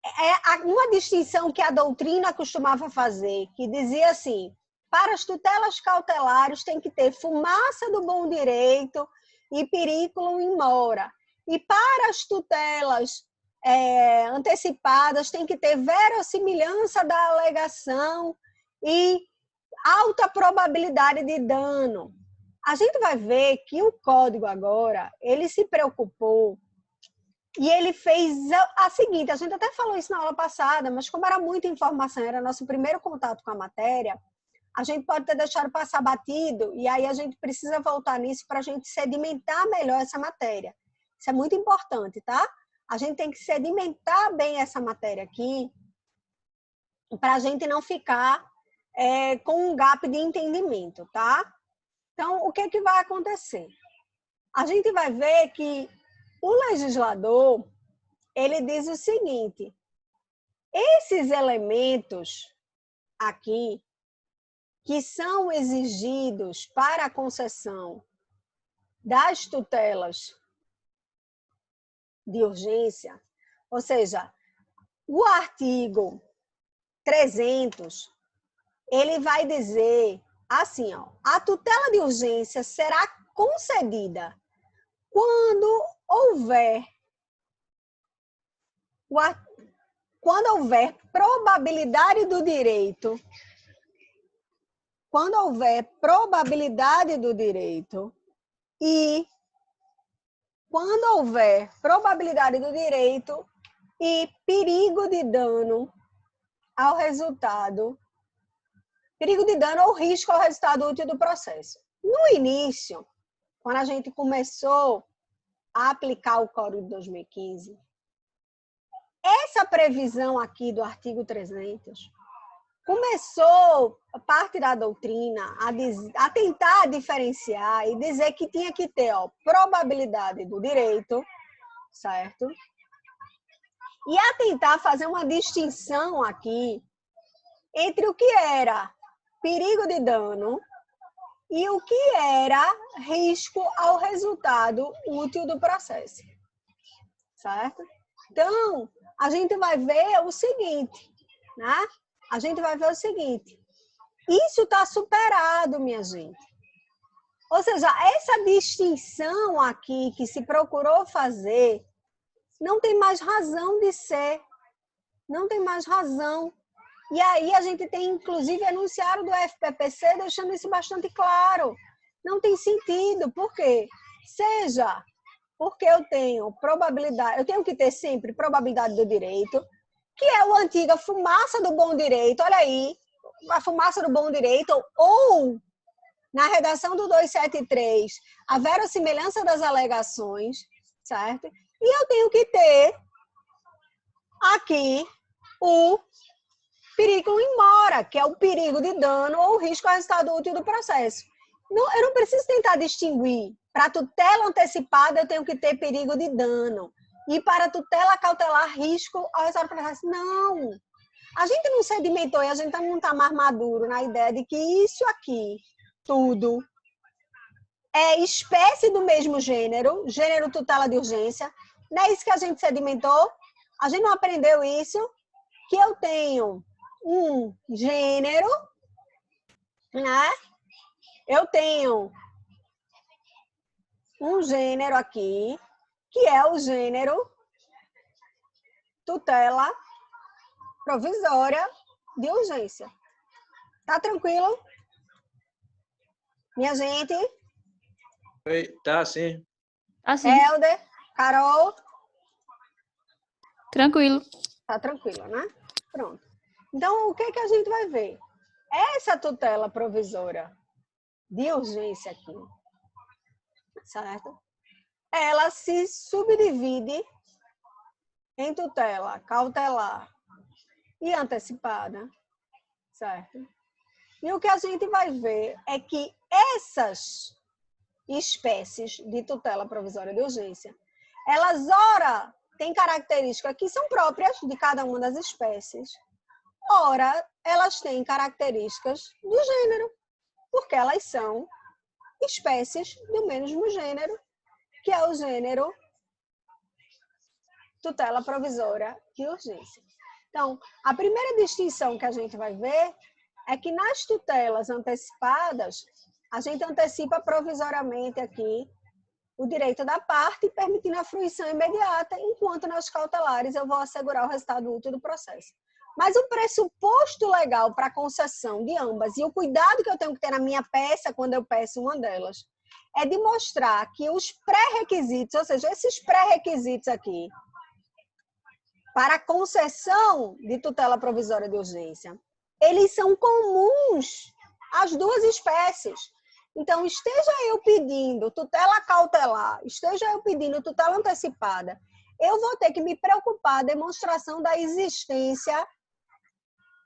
é uma distinção que a doutrina costumava fazer, que dizia assim, para as tutelas cautelares tem que ter fumaça do bom direito e periculum in mora. E para as tutelas antecipadas tem que ter verossimilhança da alegação e alta probabilidade de dano. A gente vai ver que o código agora, ele se preocupou e ele fez a seguinte, a gente até falou isso na aula passada, mas como era muita informação, era nosso primeiro contato com a matéria, a gente pode ter deixado passar batido e aí a gente precisa voltar nisso para a gente sedimentar melhor essa matéria. Isso é muito importante, tá? A gente tem que sedimentar bem essa matéria aqui para a gente não ficar com um gap de entendimento, tá? Então, o que vai acontecer? A gente vai ver que o legislador, ele diz o seguinte, esses elementos aqui, que são exigidos para a concessão das tutelas de urgência, ou seja, o artigo 300, ele vai dizer assim, ó, a tutela de urgência será concedida quando houver probabilidade do direito, e quando houver probabilidade do direito e perigo de dano ao resultado, perigo de dano ou risco ao resultado útil do processo. No início, quando a gente começou a aplicar o Código de 2015, essa previsão aqui do artigo 300 começou parte da doutrina a tentar diferenciar e dizer que tinha que ter probabilidade do direito, certo? E a tentar fazer uma distinção aqui entre o que era perigo de dano e o que era risco ao resultado útil do processo, certo? Então, a gente vai ver o seguinte, né? A gente vai ver o seguinte, isso está superado, minha gente. Ou seja, essa distinção aqui que se procurou fazer não tem mais razão de ser, não tem mais razão E aí a gente tem, inclusive, enunciado do FPPC deixando isso bastante claro. Não tem sentido. Por quê? Seja porque eu tenho probabilidade, eu tenho que ter sempre probabilidade do direito, que é a antiga fumaça do bom direito, olha aí, a fumaça do bom direito, ou na redação do 273, a verossimilhança das alegações, certo? E eu tenho que ter aqui o perigo in mora, que é o perigo de dano ou risco ao resultado útil do processo. Eu não preciso tentar distinguir. Para tutela antecipada, eu tenho que ter perigo de dano. E para tutela cautelar, risco ao resultado do processo. Não. A gente não sedimentou e a gente não está mais maduro na ideia de que isso aqui, tudo, é espécie do mesmo gênero, gênero tutela de urgência. Não é isso que a gente sedimentou? A gente não aprendeu isso? Que eu tenho um gênero, né? Eu tenho um gênero aqui, que é o gênero tutela provisória de urgência. Tá tranquilo? Minha gente? Oi, tá, sim. Assim, Helder, Carol? tranquilo. Tá tranquilo, né? Pronto. Então, o que a gente vai ver? Essa tutela provisória de urgência aqui, certo? Ela se subdivide em tutela cautelar e antecipada, certo? E o que a gente vai ver é que essas espécies de tutela provisória de urgência, elas, ora, têm características que são próprias de cada uma das espécies, ora, elas têm características do gênero, porque elas são espécies do mesmo gênero, que é o gênero tutela provisória de urgência. Então, a primeira distinção que a gente vai ver é que nas tutelas antecipadas, a gente antecipa provisoriamente aqui o direito da parte, permitindo a fruição imediata, enquanto nas cautelares eu vou assegurar o resultado útil do processo. Mas o pressuposto legal para a concessão de ambas e o cuidado que eu tenho que ter na minha peça quando eu peço uma delas é de mostrar que os pré-requisitos, ou seja, esses pré-requisitos aqui, para a concessão de tutela provisória de urgência, eles são comuns às duas espécies. Então, esteja eu pedindo tutela cautelar, esteja eu pedindo tutela antecipada, eu vou ter que me preocupar a demonstração da existência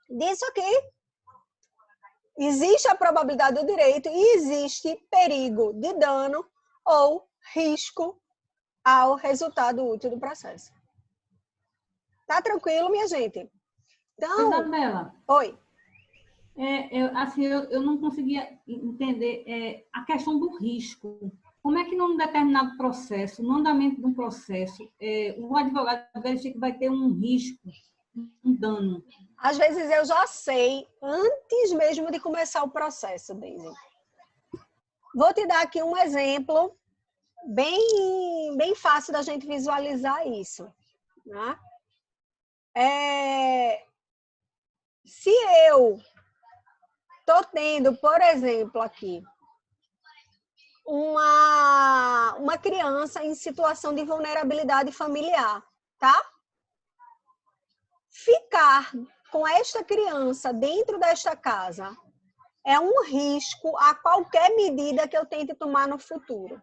disso aqui. Existe a probabilidade do direito e existe perigo de dano ou risco ao resultado útil do processo. Tá tranquilo, minha gente? Então, Isabela, oi. eu não conseguia entender a questão do risco. Como é que num determinado processo, no andamento de um processo, o advogado verifica que vai ter um risco, um dano? Às vezes eu já sei antes mesmo de começar o processo, Daisy. Vou te dar aqui um exemplo bem fácil da gente visualizar isso, né? Se eu estou tendo, por exemplo, aqui, uma criança em situação de vulnerabilidade familiar, tá? Ficar com esta criança dentro desta casa é um risco a qualquer medida que eu tente tomar no futuro.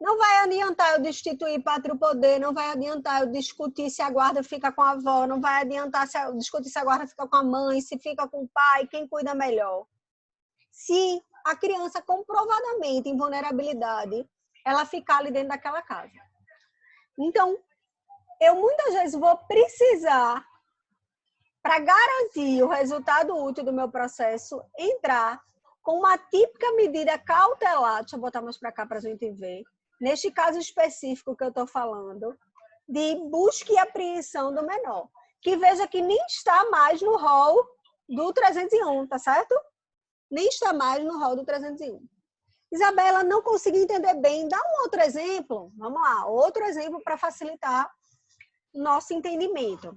Não vai adiantar eu destituir pátrio poder, não vai adiantar eu discutir se a guarda fica com a avó, não vai adiantar discutir se a guarda fica com a mãe, se fica com o pai, quem cuida melhor. Se a criança comprovadamente em vulnerabilidade, ela ficar ali dentro daquela casa. Então, eu muitas vezes vou precisar, para garantir o resultado útil do meu processo, entrar com uma típica medida cautelar, deixa eu botar mais para cá para a gente ver, neste caso específico que eu estou falando, de busca e apreensão do menor, que veja que nem está mais no rol do 301, tá certo? Nem está mais no rol do 301. Isabela, não consegui entender bem. Dá um outro exemplo? Vamos lá, outro exemplo para facilitar o nosso entendimento.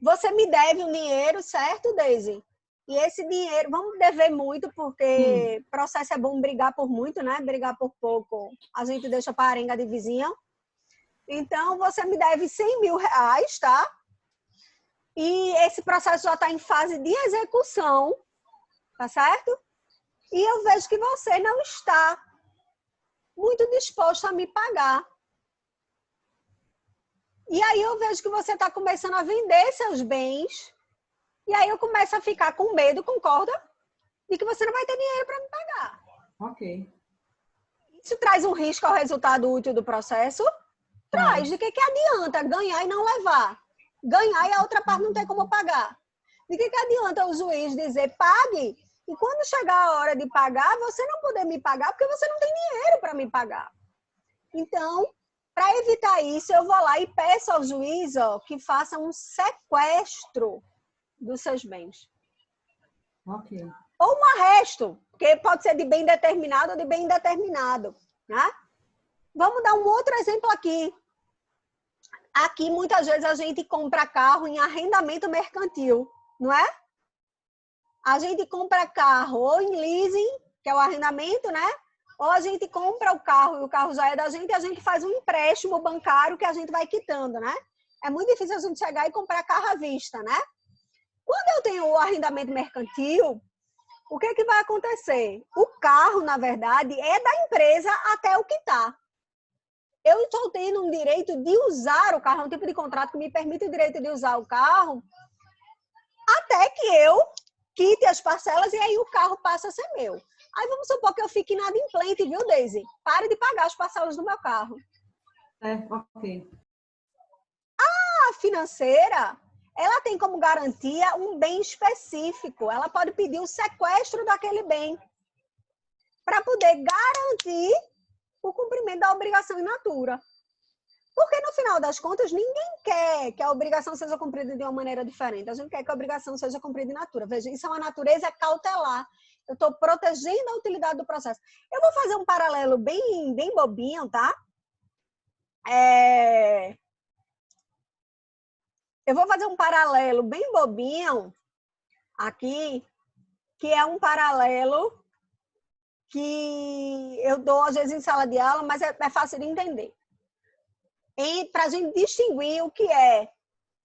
Você me deve um dinheiro, certo, Deise? E esse dinheiro, vamos dever muito, porque processo é bom brigar por muito, né? Brigar por pouco, a gente deixa para arenga de vizinha. Então, você me deve 100 mil reais, tá? E esse processo já está em fase de execução, tá certo? E eu vejo que você não está muito disposto a me pagar. E aí eu vejo que você está começando a vender seus bens. E aí eu começo a ficar com medo, concorda? De que você não vai ter dinheiro para me pagar. Ok. Isso traz um risco ao resultado útil do processo? Traz. De que adianta ganhar e não levar? Ganhar e a outra parte não tem como pagar. De que adianta o juiz dizer pague e quando chegar a hora de pagar, você não poder me pagar porque você não tem dinheiro para me pagar. Então, para evitar isso, eu vou lá e peço ao juiz que faça um sequestro dos seus bens. Ok. Ou um arresto, que pode ser de bem determinado ou de bem indeterminado, né? Vamos dar um outro exemplo aqui. Aqui, muitas vezes, a gente compra carro em arrendamento mercantil, não é? A gente compra carro ou em leasing, que é o arrendamento, né? Ou a gente compra o carro e o carro já é da gente e a gente faz um empréstimo bancário que a gente vai quitando, né? É muito difícil a gente chegar e comprar carro à vista, né? Quando eu tenho o arrendamento mercantil, o que que vai acontecer? O carro, na verdade, é da empresa até o quitar. Eu estou tendo um direito de usar o carro, um tipo de contrato que me permite o direito de usar o carro, até que eu quite as parcelas e aí o carro passa a ser meu. Aí vamos supor que eu fique inadimplente, viu, Deise? Pare de pagar as parcelas do meu carro. Ok. A financeira, ela tem como garantia um bem específico. Ela pode pedir o sequestro daquele bem para poder garantir o cumprimento da obrigação in natura. Porque, no final das contas, ninguém quer que a obrigação seja cumprida de uma maneira diferente. A gente quer que a obrigação seja cumprida in natura. Veja, isso é uma natureza cautelar. Eu estou protegendo a utilidade do processo. Eu vou fazer um paralelo bem bobinho, tá? Eu vou fazer um paralelo bem bobinho aqui, que é um paralelo que eu dou, às vezes, em sala de aula, mas é fácil de entender. Para a gente distinguir o que é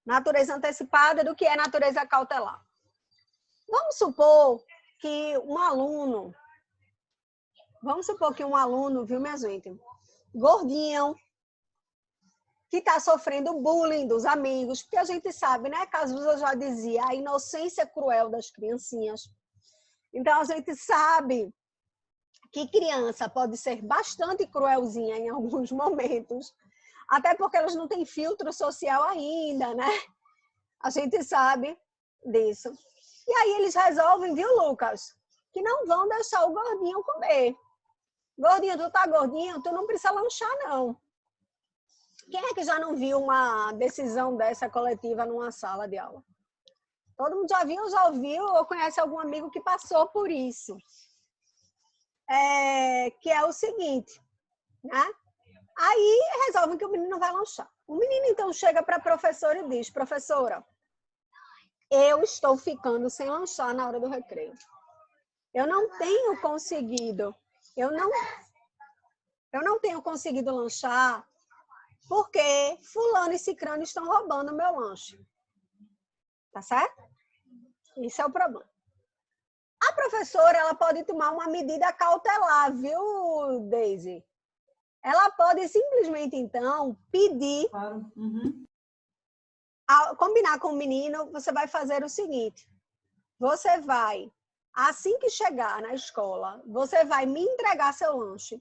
natureza antecipada do que é natureza cautelar. Vamos supor que um aluno, viu, minha gente, gordinho, que está sofrendo bullying dos amigos, porque a gente sabe, né, Cazuza já dizia, a inocência cruel das criancinhas. Então, a gente sabe que criança pode ser bastante cruelzinha em alguns momentos, até porque elas não têm filtro social ainda, né? A gente sabe disso. E aí eles resolvem, viu, Lucas, que não vão deixar o gordinho comer. Gordinho, tu tá gordinho, tu não precisa lanchar, não. Quem é que já não viu uma decisão dessa coletiva numa sala de aula? Todo mundo já ouviu ou conhece algum amigo que passou por isso. Que é o seguinte, né? Aí resolvem que o menino não vai lanchar. O menino, então, chega para a professora e diz, professora, eu estou ficando sem lanchar na hora do recreio. Eu não tenho conseguido lanchar porque fulano e cicrano estão roubando o meu lanche. Tá certo? Isso é o problema. A professora, ela pode tomar uma medida cautelar, viu, Deise? Ela pode simplesmente, então, pedir, combinar com o menino, você vai fazer o seguinte, você vai, assim que chegar na escola, você vai me entregar seu lanche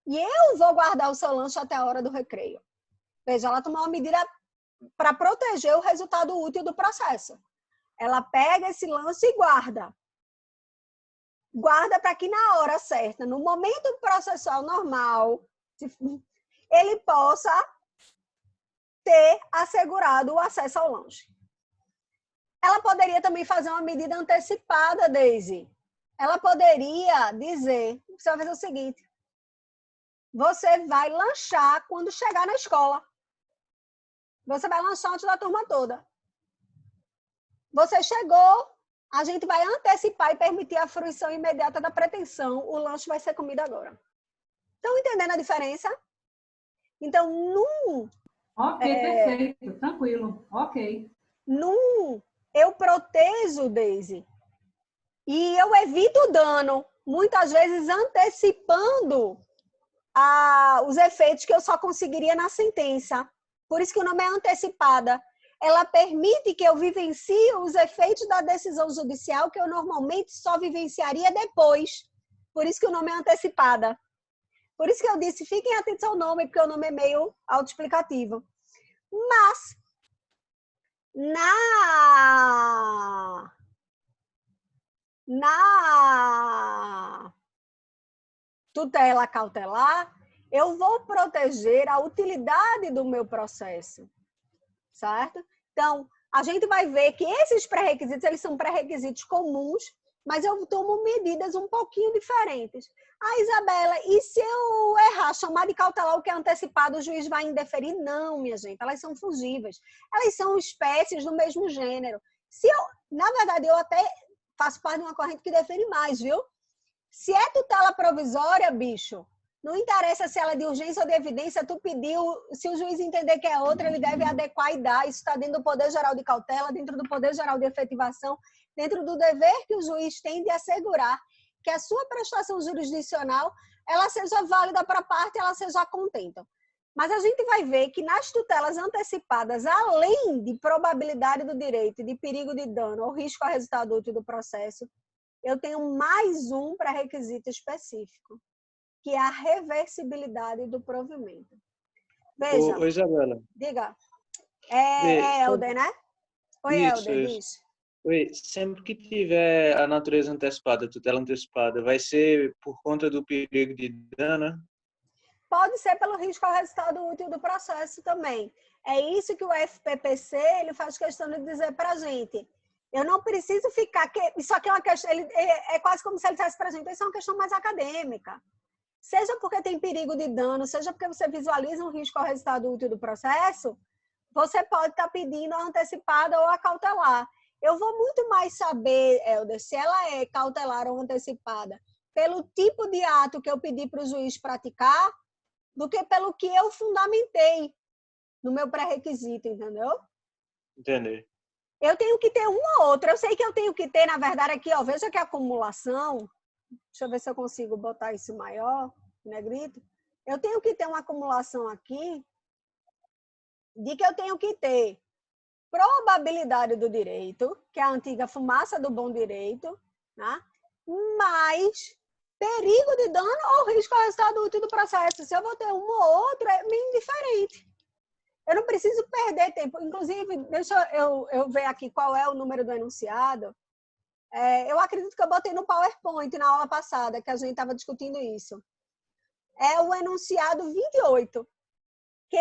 e eu vou guardar o seu lanche até a hora do recreio. Veja, ela tomou uma medida para proteger o resultado útil do processo. Ela pega esse lanche e guarda. Guarda para que na hora certa, no momento processual normal, ele possa ter assegurado o acesso ao lanche. Ela poderia também fazer uma medida antecipada, Deise. Ela poderia dizer, você vai fazer o seguinte, você vai lanchar quando chegar na escola. Você vai lanchar antes da turma toda. Você chegou, a gente vai antecipar e permitir a fruição imediata da pretensão. O lanche vai ser comida agora. Estão entendendo a diferença? Então, Ok, perfeito, tranquilo, ok. Eu protejo, Daisy, e eu evito o dano, muitas vezes antecipando os efeitos que eu só conseguiria na sentença. Por isso que o nome é antecipada. Ela permite que eu vivencie os efeitos da decisão judicial que eu normalmente só vivenciaria depois. Por isso que o nome é antecipada. Por isso que eu disse, fiquem atentos ao nome, porque o nome é meio autoexplicativo. Mas, na tutela cautelar, eu vou proteger a utilidade do meu processo, certo? Então, a gente vai ver que esses pré-requisitos, eles são pré-requisitos comuns, mas eu tomo medidas um pouquinho diferentes. Isabela, e se eu errar, chamar de cautelar o que é antecipado, o juiz vai indeferir? Não, minha gente, elas são fungíveis. Elas são espécies do mesmo gênero. Na verdade, eu até faço parte de uma corrente que defende mais, viu? Se é tutela provisória, bicho, não interessa se ela é de urgência ou de evidência, tu pediu, se o juiz entender que é outra, ele deve adequar e dar. Isso está dentro do Poder Geral de Cautela, dentro do Poder Geral de Efetivação, dentro do dever que o juiz tem de assegurar que a sua prestação jurisdicional ela seja válida para a parte, ela seja contenta. Mas a gente vai ver que nas tutelas antecipadas, além de probabilidade do direito, de perigo de dano ou risco ao resultado útil do processo, eu tenho mais um pré-requisito específico, que é a reversibilidade do provimento. Veja. Ô, Isabela. Diga. É Helder, né? Oi, Isso, Helder, isso. diz. Oi, sempre que tiver a natureza antecipada, tutela antecipada, vai ser por conta do perigo de dano? Pode ser pelo risco ao resultado útil do processo também. É isso que o FPPC ele faz questão de dizer para a gente. Eu não preciso ficar... Isso aqui é uma questão... É quase como se ele dissesse para a gente, isso é uma questão mais acadêmica. Seja porque tem perigo de dano, seja porque você visualiza um risco ao resultado útil do processo, você pode estar pedindo a antecipada ou a cautelar. Eu vou muito mais saber, Helder, se ela é cautelar ou antecipada, pelo tipo de ato que eu pedi para o juiz praticar, do que pelo que eu fundamentei no meu pré-requisito, entendeu? Entendi. Eu tenho que ter uma ou outra. Eu sei que eu tenho que ter, na verdade, aqui, ó, veja que a acumulação, deixa eu ver se eu consigo botar isso maior, negrito. Eu tenho que ter uma acumulação aqui de que eu tenho que ter probabilidade do direito, que é a antiga fumaça do bom direito, né? Mais perigo de dano ou risco ao resultado útil do processo. Se eu vou ter uma ou outra, é meio indiferente. Eu não preciso perder tempo. Inclusive, deixa eu ver aqui qual é o número do enunciado. Eu acredito que eu botei no PowerPoint na aula passada, que a gente estava discutindo isso. É o enunciado 28, que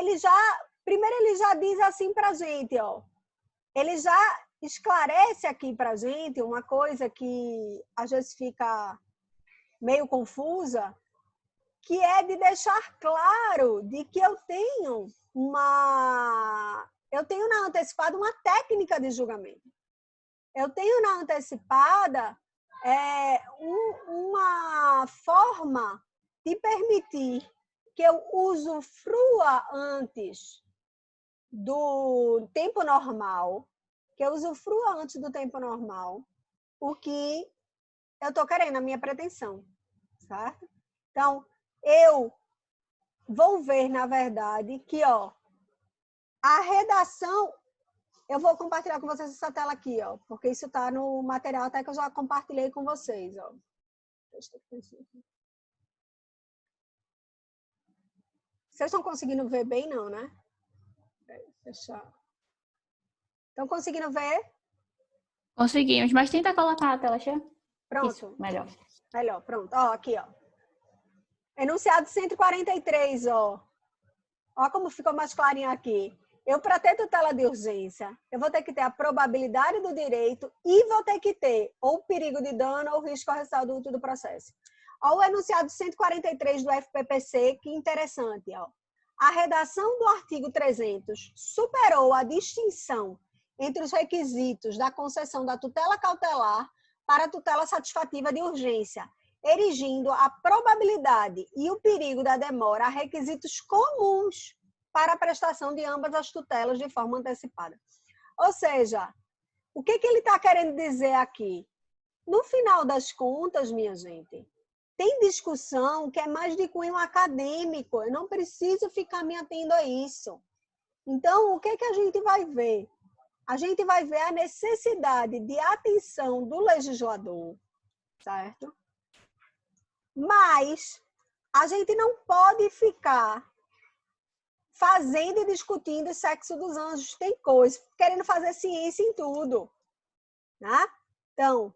primeiro ele já diz assim para a gente, ó. Ele já esclarece aqui para a gente uma coisa que às vezes fica meio confusa, que é de deixar claro de que eu tenho na antecipada uma técnica de julgamento. Eu tenho na antecipada uma forma de permitir que eu usufrua antes do tempo normal, o que eu estou querendo, a minha pretensão, certo? Então, eu vou ver, na verdade, que a redação... Eu vou compartilhar com vocês essa tela aqui, ó, porque isso está no material até que eu já compartilhei com vocês. Ó. Vocês estão conseguindo ver bem, não, né? Fechar. Estão conseguindo ver? Conseguimos, mas tenta colocar a tela cheia. Pronto. Isso, melhor. Melhor, pronto. Ó, aqui, ó. Enunciado 143, ó. Ó como ficou mais clarinho aqui. Eu, para ter tutela de urgência, eu vou ter que ter a probabilidade do direito e vou ter que ter ou perigo de dano ou risco ao resultado útil do processo. Ó, o enunciado 143 do FPPC, que interessante, ó. A redação do artigo 300 superou a distinção entre os requisitos da concessão da tutela cautelar para a tutela satisfativa de urgência, erigindo a probabilidade e o perigo da demora a requisitos comuns para a prestação de ambas as tutelas de forma antecipada. Ou seja, o que ele está querendo dizer aqui? No final das contas, minha gente, tem discussão que é mais de cunho acadêmico, eu não preciso ficar me atendo a isso. Então, o que a gente vai ver? A gente vai ver a necessidade de atenção do legislador, certo? Mas a gente não pode ficar fazendo e discutindo o sexo dos anjos. Tem coisa, querendo fazer ciência em tudo, né? Então,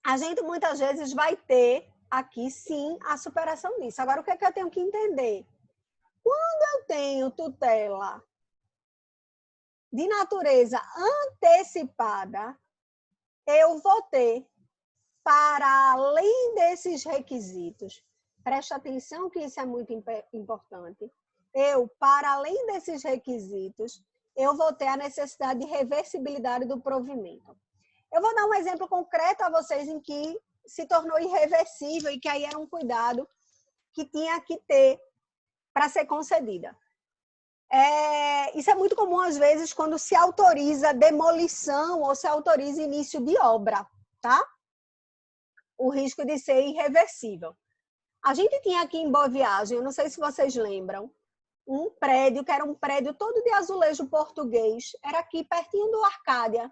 a gente muitas vezes vai ter aqui, sim, a superação disso. Agora, o que eu tenho que entender? Quando eu tenho tutela de natureza antecipada, eu vou ter, para além desses requisitos, preste atenção que isso é muito importante, para além desses requisitos, eu vou ter a necessidade de reversibilidade do provimento. Eu vou dar um exemplo concreto a vocês em que se tornou irreversível e que aí era um cuidado que tinha que ter para ser concedida. Isso é muito comum, às vezes, quando se autoriza demolição ou se autoriza início de obra, tá? O risco de ser irreversível. A gente tinha aqui em Boa Viagem, eu não sei se vocês lembram, um prédio que era um prédio todo de azulejo português, era aqui pertinho do Arcádia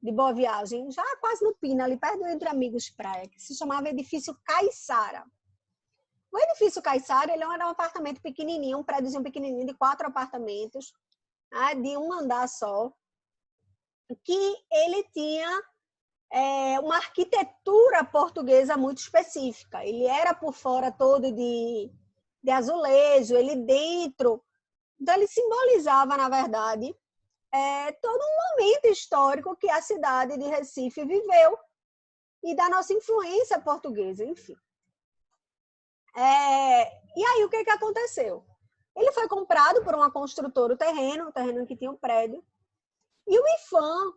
de Boa Viagem, já quase no Pina, ali perto do Entre Amigos Praia, que se chamava Edifício Caiçara. O Edifício Caiçara, ele era um apartamento pequenininho, um prédiozinho pequenininho de 4 apartamentos, né, de um andar só, que ele tinha uma arquitetura portuguesa muito específica. Ele era por fora todo de azulejo, ele dentro. Então, ele simbolizava, na verdade, todo um momento histórico que a cidade de Recife viveu e da nossa influência portuguesa, enfim. E aí, o que aconteceu? Ele foi comprado por uma construtora, o terreno que tinha um prédio, e o IPHAN,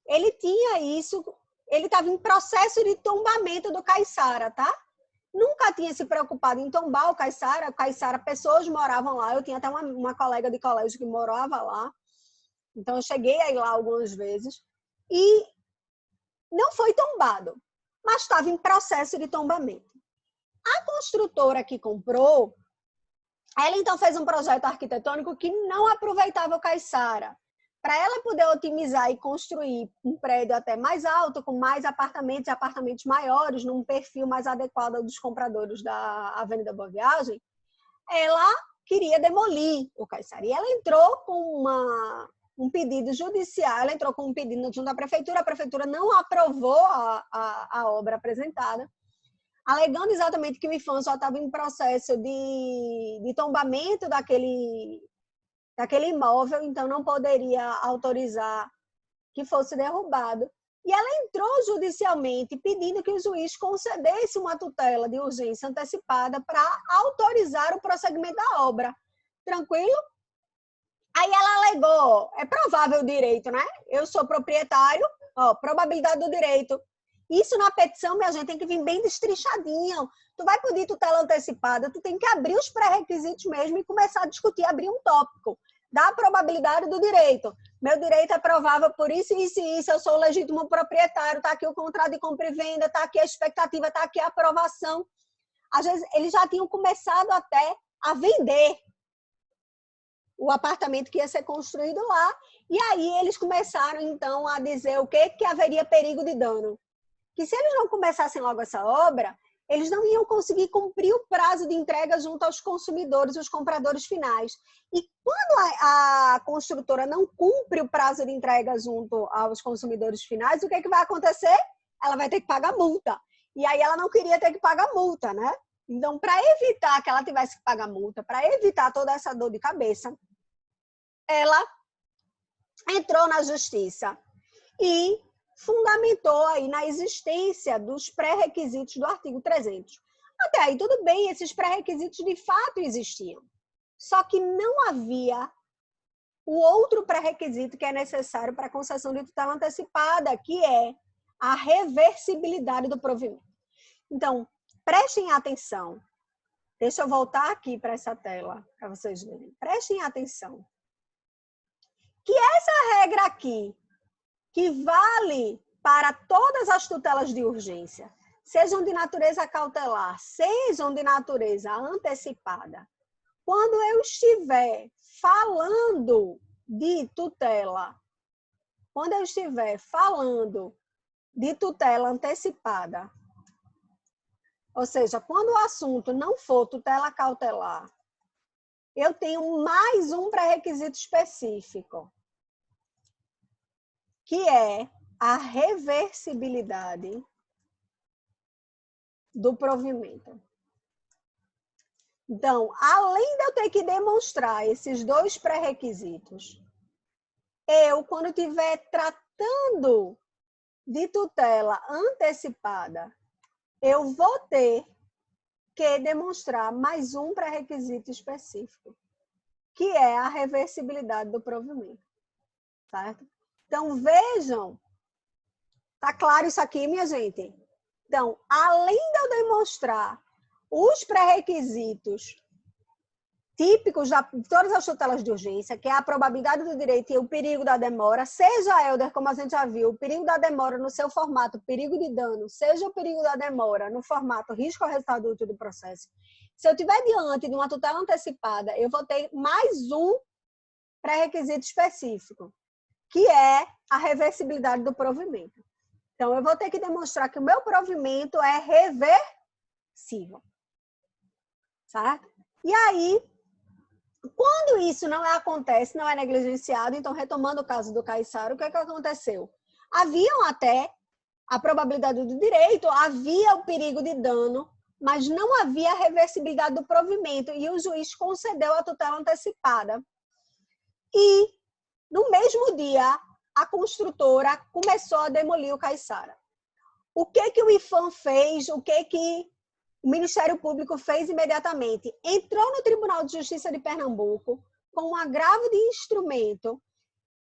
ele tinha isso, ele estava em processo de tombamento do Caiçara, tá? Nunca tinha se preocupado em tombar o Caiçara, pessoas moravam lá, eu tinha até uma colega de colégio que morava lá, então eu cheguei a ir lá algumas vezes, e não foi tombado, mas estava em processo de tombamento. A construtora que comprou, ela então fez um projeto arquitetônico que não aproveitava o Caiçara. Para ela poder otimizar e construir um prédio até mais alto, com mais apartamentos e apartamentos maiores, num perfil mais adequado dos compradores da Avenida Boa Viagem, ela queria demolir o Caiçara. E ela entrou com um pedido judicial, ela entrou com um pedido junto à prefeitura não aprovou a obra apresentada, alegando exatamente que o IPHAN só estava em processo de tombamento daquele imóvel, então não poderia autorizar que fosse derrubado. E ela entrou judicialmente pedindo que o juiz concedesse uma tutela de urgência antecipada para autorizar o prosseguimento da obra. Tranquilo? Aí ela alegou, é provável o direito, né? Eu sou proprietário, probabilidade do direito. Isso na petição, minha gente, tem que vir bem destrinchadinho. Tu vai pedir tutela antecipada, tu tem que abrir os pré-requisitos mesmo e começar a discutir, abrir um tópico da probabilidade do direito. Meu direito é provável por isso, isso e isso, eu sou o legítimo proprietário, está aqui o contrato de compra e venda, está aqui a expectativa, está aqui a aprovação. Às vezes, eles já tinham começado até a vender o apartamento que ia ser construído lá, e aí eles começaram, então, a dizer o quê? Que haveria perigo de dano. Que se eles não começassem logo essa obra, eles não iam conseguir cumprir o prazo de entrega junto aos consumidores, os compradores finais. E quando a construtora não cumpre o prazo de entrega junto aos consumidores finais, o que vai acontecer? Ela vai ter que pagar multa. E aí ela não queria ter que pagar multa, né? Então, para evitar que ela tivesse que pagar multa, para evitar toda essa dor de cabeça, ela entrou na justiça e fundamentou aí na existência dos pré-requisitos do artigo 300. Até aí, tudo bem, esses pré-requisitos de fato existiam. Só que não havia o outro pré-requisito que é necessário para a concessão de tutela antecipada, que é a reversibilidade do provimento. Então, prestem atenção. Deixa eu voltar aqui para essa tela, para vocês verem. Prestem atenção. Que essa regra aqui, que vale para todas as tutelas de urgência, sejam de natureza cautelar, sejam de natureza antecipada, quando eu estiver falando de tutela, quando eu estiver falando de tutela antecipada, ou seja, quando o assunto não for tutela cautelar, eu tenho mais um pré-requisito específico, que é a reversibilidade do provimento. Então, além de eu ter que demonstrar esses dois pré-requisitos, eu, quando estiver tratando de tutela antecipada, eu vou ter que demonstrar mais um pré-requisito específico, que é a reversibilidade do provimento, certo? Então, vejam, tá claro isso aqui, minha gente? Então, além de eu demonstrar os pré-requisitos típicos de todas as tutelas de urgência, que é a probabilidade do direito e o perigo da demora, seja, Helder, como a gente já viu, o perigo da demora no seu formato perigo de dano, seja o perigo da demora no formato risco ao resultado útil do processo. Se eu estiver diante de uma tutela antecipada, eu vou ter mais um pré-requisito específico, que é a reversibilidade do provimento. Então, eu vou ter que demonstrar que o meu provimento é reversível. Certo? E aí, quando isso não acontece, não é negligenciado, então, retomando o caso do Caiçara, o que é que aconteceu? Haviam até a probabilidade do direito, havia o perigo de dano, mas não havia a reversibilidade do provimento, e o juiz concedeu a tutela antecipada. E, no mesmo dia, a construtora começou a demolir o Caiçara. O que o IPHAN fez, o que o Ministério Público fez imediatamente? Entrou no Tribunal de Justiça de Pernambuco com um agravo de instrumento,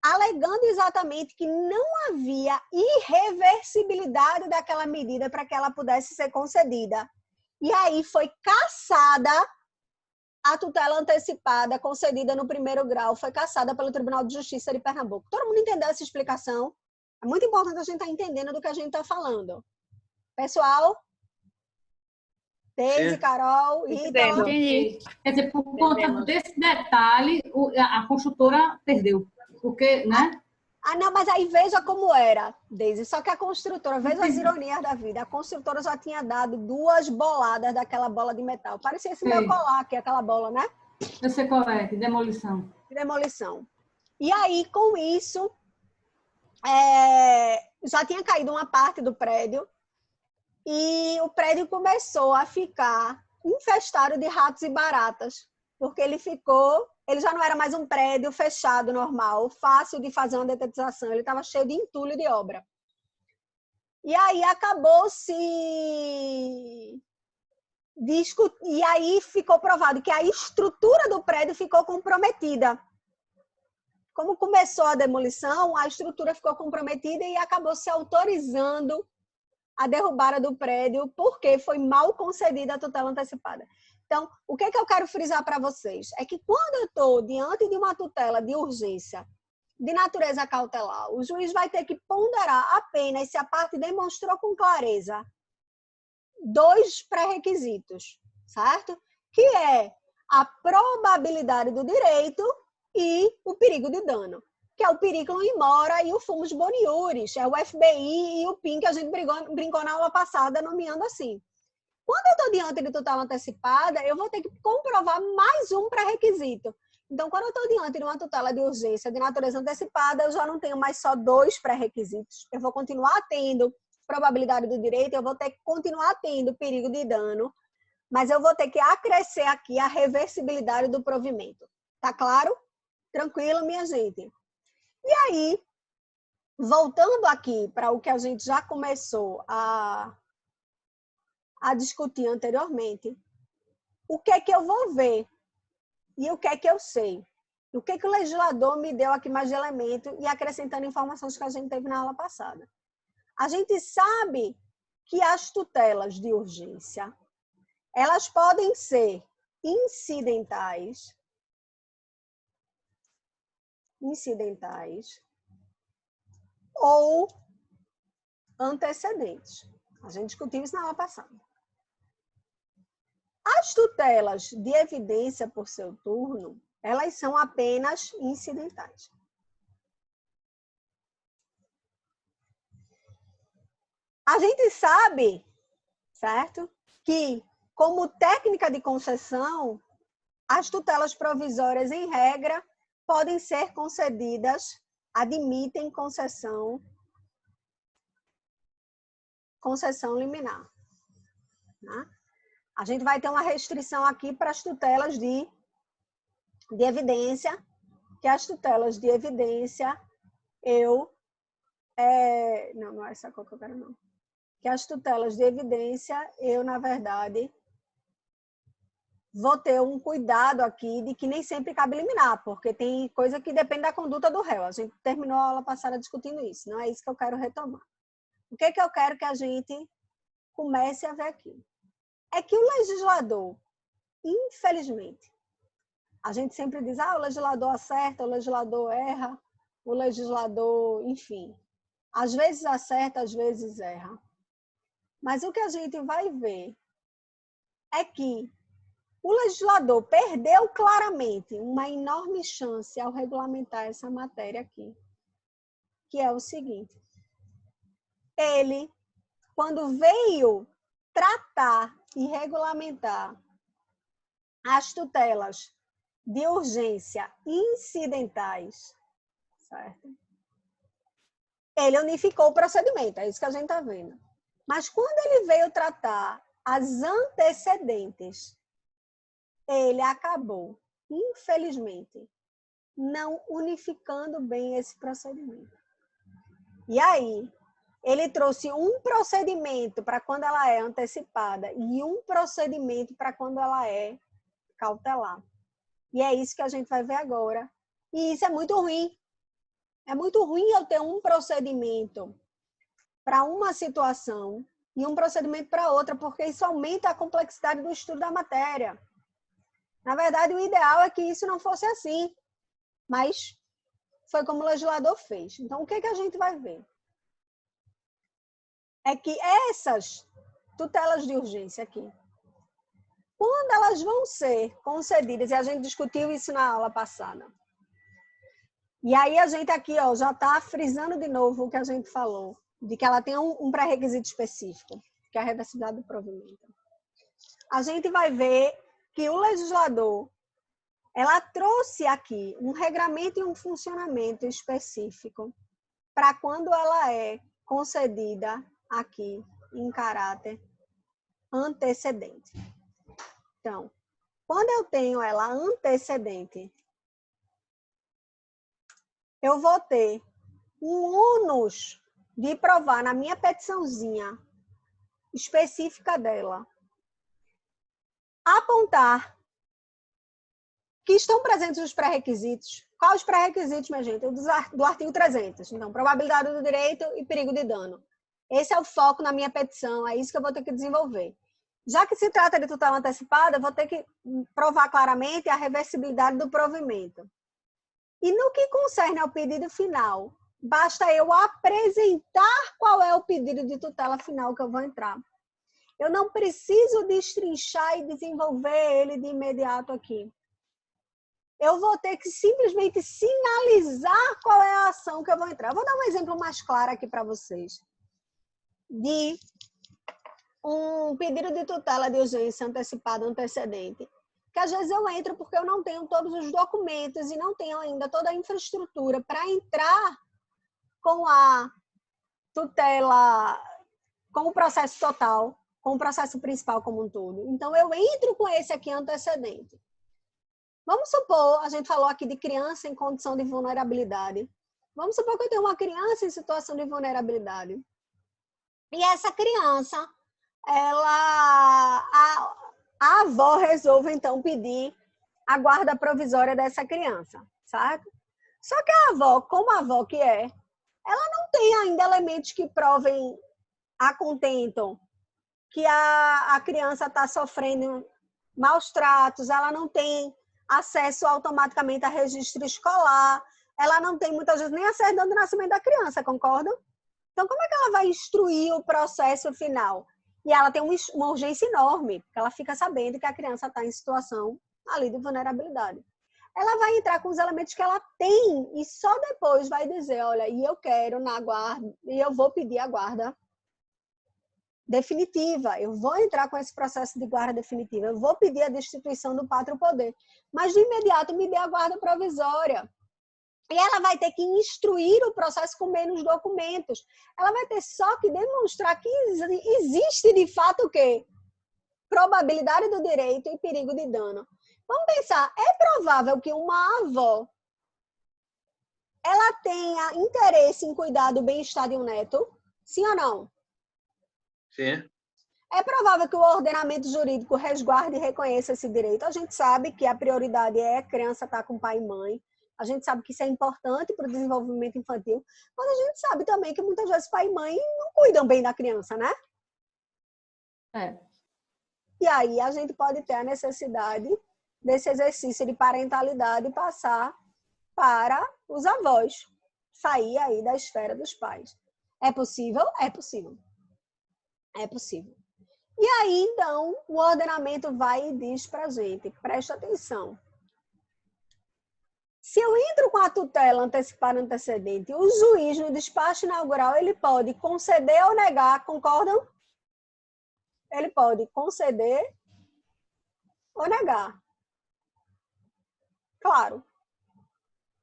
alegando exatamente que não havia irreversibilidade daquela medida para que ela pudesse ser concedida. E aí foi cassada a tutela antecipada concedida no primeiro grau, foi cassada pelo Tribunal de Justiça de Pernambuco. Todo mundo entendeu essa explicação? É muito importante a gente estar entendendo do que a gente está falando. Pessoal? Deise, Carol, Rita. Entendi. Quer dizer, por conta desse detalhe, a construtora perdeu. Porque, né? Ah, não, mas aí veja como era, Deise. Só que a construtora, veja as ironias da vida, a construtora já tinha dado 2 boladas daquela bola de metal. Parecia esse meu colar aqui, aquela bola, né? Eu sei qual é, de demolição. De demolição. E aí, com isso, já tinha caído uma parte do prédio e o prédio começou a ficar infestado de ratos e baratas, porque ele já não era mais um prédio fechado normal, fácil de fazer uma detetização, ele estava cheio de entulho de obra. E aí e aí ficou provado que a estrutura do prédio ficou comprometida. Como começou a demolição, a estrutura ficou comprometida e acabou se autorizando a derrubada do prédio porque foi mal concedida a tutela antecipada. Então, o que eu quero frisar para vocês é que quando eu estou diante de uma tutela de urgência de natureza cautelar, o juiz vai ter que ponderar apenas se a parte demonstrou com clareza 2 pré-requisitos, certo? Que é a probabilidade do direito e o perigo de dano, que é o periculum in mora e o fumus boniuris, é o FBI e o PIN que a gente brincou na aula passada, nomeando assim. Quando eu estou diante de tutela antecipada, eu vou ter que comprovar mais um pré-requisito. Então, quando eu estou diante de uma tutela de urgência de natureza antecipada, eu já não tenho mais só 2 pré-requisitos. Eu vou continuar tendo probabilidade do direito, eu vou ter que continuar tendo perigo de dano, mas eu vou ter que acrescer aqui a reversibilidade do provimento. Tá claro? Tranquilo, minha gente? E aí, voltando aqui para o que a gente já começou a discutir anteriormente, o que é que eu vou ver e o que é que eu sei? O que o legislador me deu aqui mais de elemento e acrescentando informações que a gente teve na aula passada? A gente sabe que as tutelas de urgência, elas podem ser incidentais ou antecedentes. A gente discutiu isso na aula passada. As tutelas de evidência por seu turno, elas são apenas incidentais. A gente sabe, certo, que como técnica de concessão, as tutelas provisórias, em regra, podem ser concedidas, admitem concessão liminar. Né? A gente vai ter uma restrição aqui para as tutelas de evidência, que as tutelas de evidência, não é essa cor que eu quero, não. Que as tutelas de evidência, na verdade, vou ter um cuidado aqui de que nem sempre cabe liminar, porque tem coisa que depende da conduta do réu. A gente terminou a aula passada discutindo isso, não é isso que eu quero retomar. O que eu quero que a gente comece a ver aqui? É que o legislador, infelizmente, a gente sempre diz, o legislador acerta, o legislador erra, o legislador, enfim. Às vezes acerta, às vezes erra. Mas o que a gente vai ver é que o legislador perdeu claramente uma enorme chance ao regulamentar essa matéria aqui, que é o seguinte. Ele, quando veio tratar e regulamentar as tutelas de urgência incidentais, certo? Ele unificou o procedimento, é isso que a gente está vendo. Mas quando ele veio tratar as antecedentes, ele acabou, infelizmente, não unificando bem esse procedimento. E aí, ele trouxe um procedimento para quando ela é antecipada e um procedimento para quando ela é cautelar. E é isso que a gente vai ver agora. E isso é muito ruim. É muito ruim eu ter um procedimento para uma situação e um procedimento para outra, porque isso aumenta a complexidade do estudo da matéria. Na verdade, o ideal é que isso não fosse assim, mas foi como o legislador fez. Então, o que a gente vai ver? É que essas tutelas de urgência aqui, quando elas vão ser concedidas, e a gente discutiu isso na aula passada, e aí a gente aqui já está frisando de novo o que a gente falou, de que ela tem um pré-requisito específico, que é a reversibilidade do provimento. A gente vai ver que o legislador, ela trouxe aqui um regramento e um funcionamento específico para quando ela é concedida aqui em caráter antecedente. Então, quando eu tenho ela antecedente, eu vou ter um ônus de provar na minha petiçãozinha específica dela, apontar que estão presentes os pré-requisitos. Quais os pré-requisitos, minha gente? Do artigo 300. Então, probabilidade do direito e perigo de dano. Esse é o foco na minha petição, é isso que eu vou ter que desenvolver. Já que se trata de tutela antecipada, eu vou ter que provar claramente a reversibilidade do provimento. E no que concerne ao pedido final, basta eu apresentar qual é o pedido de tutela final que eu vou entrar. Eu não preciso destrinchar e desenvolver ele de imediato aqui. Eu vou ter que simplesmente sinalizar qual é a ação que eu vou entrar. Eu vou dar um exemplo mais claro aqui para vocês. De um pedido de tutela de urgência antecipada antecedente, que às vezes eu entro porque eu não tenho todos os documentos e não tenho ainda toda a infraestrutura para entrar com a tutela, com o processo total, com o processo principal como um todo. Então, eu entro com esse aqui antecedente. Vamos supor, a gente falou aqui de criança em condição de vulnerabilidade. Vamos supor que eu tenho uma criança em situação de vulnerabilidade. E essa criança, a avó resolve, então, pedir a guarda provisória dessa criança. certo? Só que a avó, como a avó que é, ela não tem ainda elementos que provem a contento que a criança está sofrendo maus tratos, ela não tem acesso automaticamente a registro escolar, ela não tem muitas vezes nem a certidão de nascimento da criança, concordam? Então, como é que ela vai instruir o processo final? E ela tem uma urgência enorme, porque ela fica sabendo que a criança está em situação ali de vulnerabilidade. Ela vai entrar com os elementos que ela tem e só depois vai dizer, olha, e eu quero na guarda, e eu vou pedir a guarda definitiva, eu vou entrar com esse processo de guarda definitiva, eu vou pedir a destituição do pátrio poder, mas de imediato me dê a guarda provisória. E ela vai ter que instruir o processo com menos documentos. Ela vai ter só que demonstrar que existe de fato o quê? Probabilidade do direito e perigo de dano. Vamos pensar, é provável que uma avó ela tenha interesse em cuidar do bem-estar de um neto? Sim ou não? Sim. É provável que o ordenamento jurídico resguarde e reconheça esse direito. A gente sabe que a prioridade é a criança estar com pai e mãe. A gente sabe que isso é importante para o desenvolvimento infantil. Mas a gente sabe também que muitas vezes pai e mãe não cuidam bem da criança, né? É. E aí a gente pode ter a necessidade desse exercício de parentalidade passar para os avós. Sair aí da esfera dos pais. É possível? É possível. É possível. E aí, então, o ordenamento vai e diz para a gente, presta atenção. Se eu entro com a tutela antecipada antecedente, o juiz, no despacho inaugural, ele pode conceder ou negar, concordam? Ele pode conceder ou negar. Claro.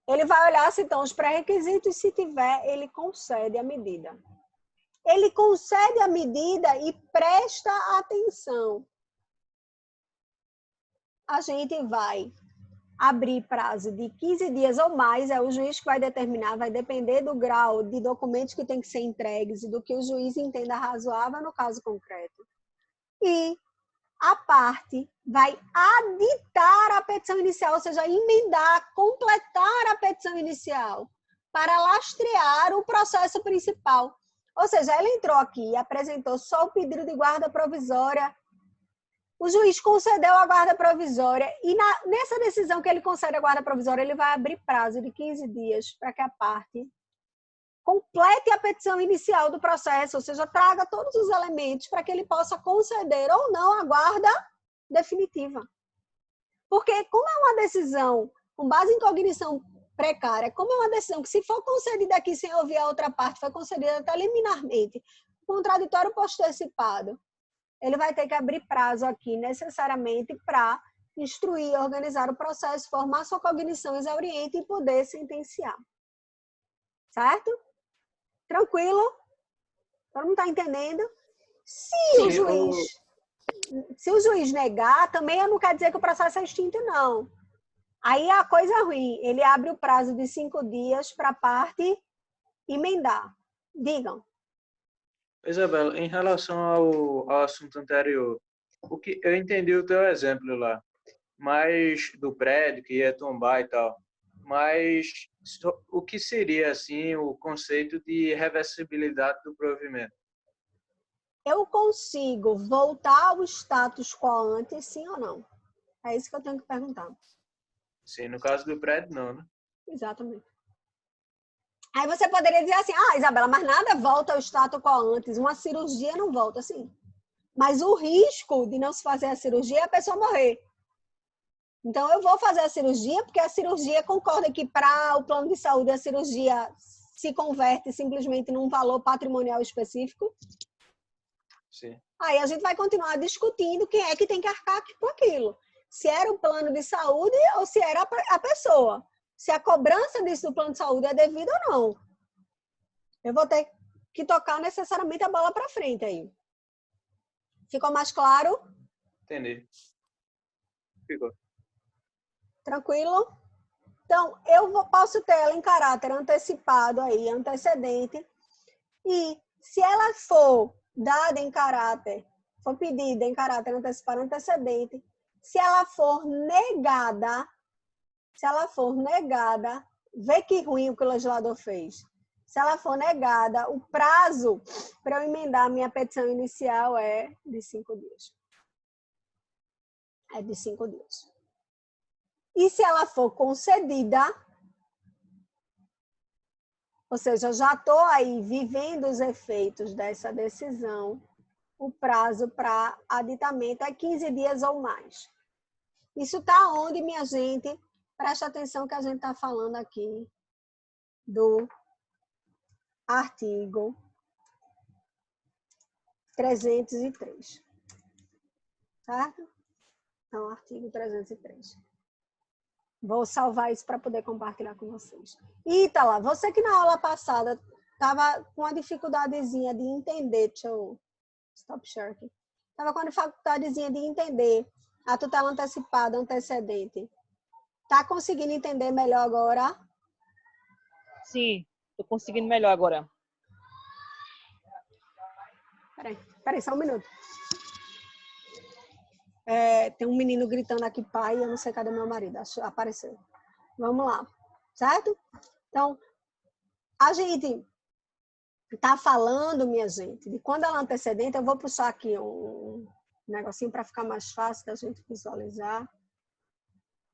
Ele vai olhar se estão os pré-requisitos, se tiver, ele concede a medida. Ele concede a medida e presta atenção. A gente vai abrir prazo de 15 dias ou mais, é o juiz que vai determinar, vai depender do grau de documentos que tem que ser entregues e do que o juiz entenda razoável no caso concreto. E a parte vai aditar a petição inicial, ou seja, emendar, completar a petição inicial para lastrear o processo principal. Ou seja, ela entrou aqui e apresentou só o pedido de guarda provisória. O juiz concedeu a guarda provisória e nessa decisão que ele concede a guarda provisória, ele vai abrir prazo de 15 dias para que a parte complete a petição inicial do processo, ou seja, traga todos os elementos para que ele possa conceder ou não a guarda definitiva. Porque como é uma decisão com base em cognição precária, como é uma decisão que se for concedida aqui sem ouvir a outra parte, foi concedida até liminarmente, contraditório postecipado, ele vai ter que abrir prazo aqui necessariamente para instruir, organizar o processo, formar sua cognição exauriente e poder sentenciar. Certo? Tranquilo? Todo mundo está entendendo? Se o juiz negar, também não quer dizer que o processo é extinto, não. Aí a coisa é ruim. Ele abre o prazo de 5 dias para a parte emendar. Digam. Isabela, em relação ao assunto anterior, o que eu entendi o teu exemplo lá, mas do prédio que ia tombar e tal, mas o que seria assim o conceito de reversibilidade do provimento? Eu consigo voltar ao status quo antes, sim ou não? É isso que eu tenho que perguntar. Sim, no caso do prédio, não, né? Exatamente. Aí você poderia dizer assim, Isabela, mas nada volta ao status quo antes. Uma cirurgia não volta assim. Mas o risco de não se fazer a cirurgia é a pessoa morrer. Então, eu vou fazer a cirurgia porque a cirurgia concorda que para o plano de saúde a cirurgia se converte simplesmente num valor patrimonial específico. Sim. Aí a gente vai continuar discutindo quem é que tem que arcar com aquilo. Se era o plano de saúde ou se era a pessoa. Se a cobrança disso do plano de saúde é devida ou não. Eu vou ter que tocar necessariamente a bola para frente aí. Ficou mais claro? Entendi. Ficou. Tranquilo? Então, eu posso ter ela em caráter antecipado aí, antecedente. E se ela for dada em caráter, for pedida em caráter antecipado antecedente, se ela for negada, Se ela for negada, vê que ruim o que o legislador fez. Se ela for negada, o prazo para eu emendar a minha petição inicial é de 5 dias. É de 5 dias. E se ela for concedida, ou seja, eu já estou aí vivendo os efeitos dessa decisão, o prazo para aditamento é 15 dias ou mais. Isso está onde, minha gente? Presta atenção que a gente está falando aqui do artigo 303. Certo? Então, artigo 303. Vou salvar isso para poder compartilhar com vocês. Ítala, você que na aula passada estava com uma dificuldadezinha de entender, deixa eu stop share aqui. Estava com uma dificuldadezinha de entender a tutela antecipada, antecedente. Está conseguindo entender melhor agora? Sim, estou conseguindo melhor agora. Peraí, só um minuto. Tem um menino gritando aqui, pai, eu não sei cadê meu marido, apareceu. Vamos lá, certo? Então, a gente está falando, minha gente, de quando ela é antecedente, eu vou puxar aqui um negocinho para ficar mais fácil da gente visualizar,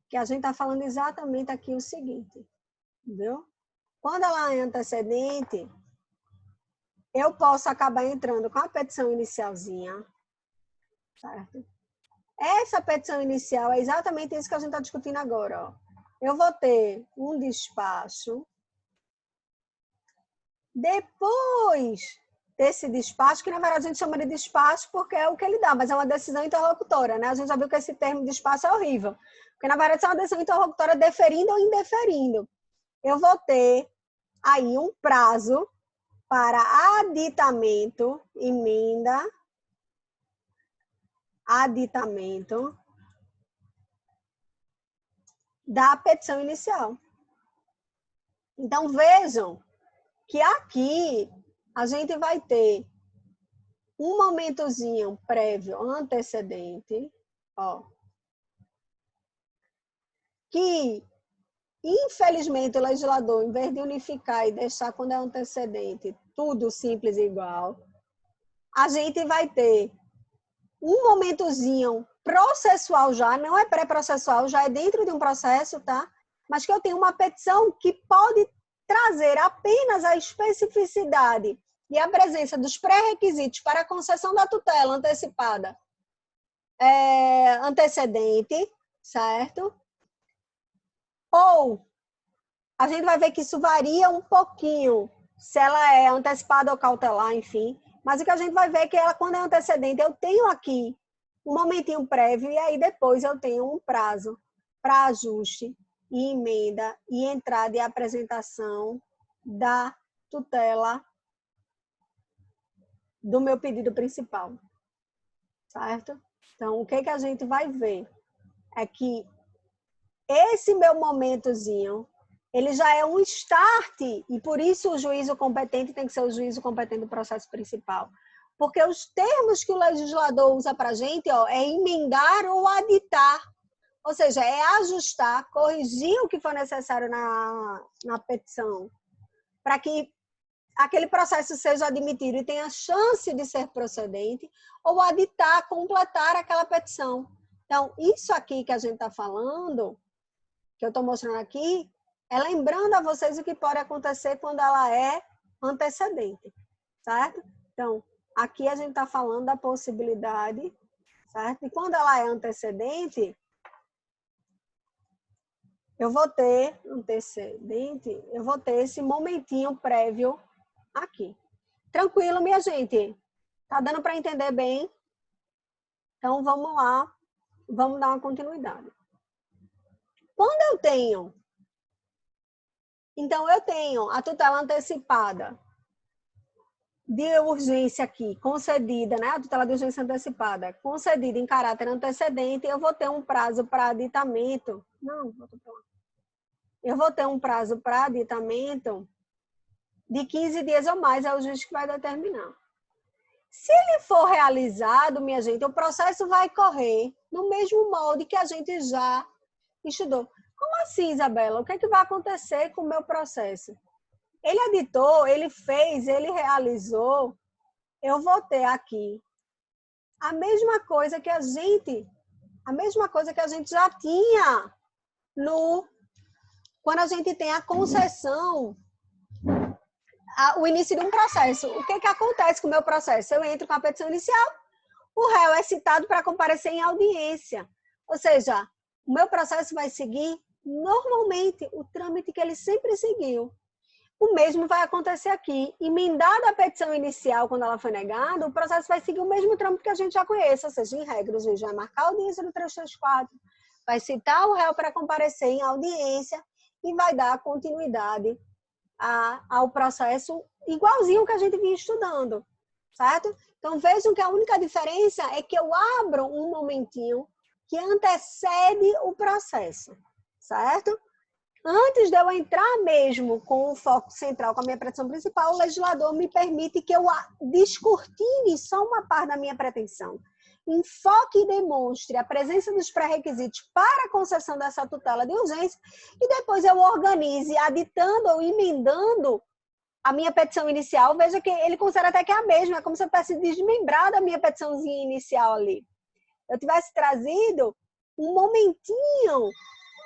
que a gente está falando exatamente aqui o seguinte, entendeu? Quando ela é antecedente, eu posso acabar entrando com a petição inicialzinha, certo? Essa petição inicial é exatamente isso que a gente está discutindo agora. Ó. Eu vou ter um despacho. Depois desse despacho, que na verdade a gente chama de despacho porque é o que ele dá, mas é uma decisão interlocutória, né? A gente já viu que esse termo despacho é horrível. Porque na verdade é uma decisão interlocutória deferindo ou indeferindo. Eu vou ter aí um prazo para aditamento, emenda, aditamento da petição inicial. Então, vejam que aqui a gente vai ter um momentozinho prévio antecedente, ó, que, infelizmente, o legislador, em vez de unificar e deixar quando é antecedente tudo simples e igual, a gente vai ter um momentozinho processual já, não é pré-processual, já é dentro de um processo, tá? Mas que eu tenho uma petição que pode trazer apenas a especificidade e a presença dos pré-requisitos para a concessão da tutela antecipada antecedente, certo? Ou a gente vai ver que isso varia um pouquinho, se ela é antecipada ou cautelar, enfim. Mas o que a gente vai ver é que ela, quando é antecedente, eu tenho aqui um momentinho prévio e aí depois eu tenho um prazo para ajuste e emenda e entrada e apresentação da tutela do meu pedido principal, certo? Então, o que a gente vai ver é que esse meu momentozinho, ele já é um start, e por isso o juízo competente tem que ser o juízo competente do processo principal. Porque os termos que o legislador usa para a gente, ó, é emendar ou aditar. Ou seja, é ajustar, corrigir o que for necessário na petição, para que aquele processo seja admitido e tenha chance de ser procedente, ou aditar, completar aquela petição. Então, isso aqui que a gente está falando, que eu estou mostrando aqui, é lembrando a vocês o que pode acontecer quando ela é antecedente, certo? Então, aqui a gente está falando da possibilidade, certo? E quando ela é antecedente, eu vou ter esse momentinho prévio aqui. Tranquilo, minha gente? Tá dando para entender bem? Então, vamos lá. Vamos dar uma continuidade. Quando eu tenho... Então, eu tenho a tutela antecipada de urgência aqui, concedida, né? A tutela de urgência antecipada, concedida em caráter antecedente, eu vou ter um prazo para aditamento. Não, volta para lá. Eu vou ter um prazo para aditamento de 15 dias ou mais, é o juiz que vai determinar. Se ele for realizado, minha gente, o processo vai correr no mesmo molde que a gente já estudou. Como assim, Isabela? O que é que vai acontecer com o meu processo? Ele editou, ele fez, ele realizou. Eu vou ter aqui a mesma coisa que a gente já tinha quando a gente tem a concessão, o início de um processo. O que acontece com o meu processo? Eu entro com a petição inicial, o réu é citado para comparecer em audiência. Ou seja, o meu processo vai seguir normalmente o trâmite que ele sempre seguiu. O mesmo vai acontecer aqui. Emendada a petição inicial, quando ela foi negada, o processo vai seguir o mesmo trâmite que a gente já conhece, ou seja, em regra, o juiz vai marcar a audiência do 334, vai citar o réu para comparecer em audiência e vai dar continuidade ao processo igualzinho que a gente vinha estudando, certo? Então, vejam que a única diferença é que eu abro um momentinho que antecede o processo, certo? Antes de eu entrar mesmo com o foco central, com a minha pretensão principal, o legislador me permite que eu descortine só uma parte da minha pretensão. Enfoque e demonstre a presença dos pré-requisitos para a concessão dessa tutela de urgência e depois eu organize, aditando ou emendando a minha petição inicial. Veja que ele considera até que é a mesma, é como se eu tivesse desmembrado a minha petiçãozinha inicial ali. Eu tivesse trazido um momentinho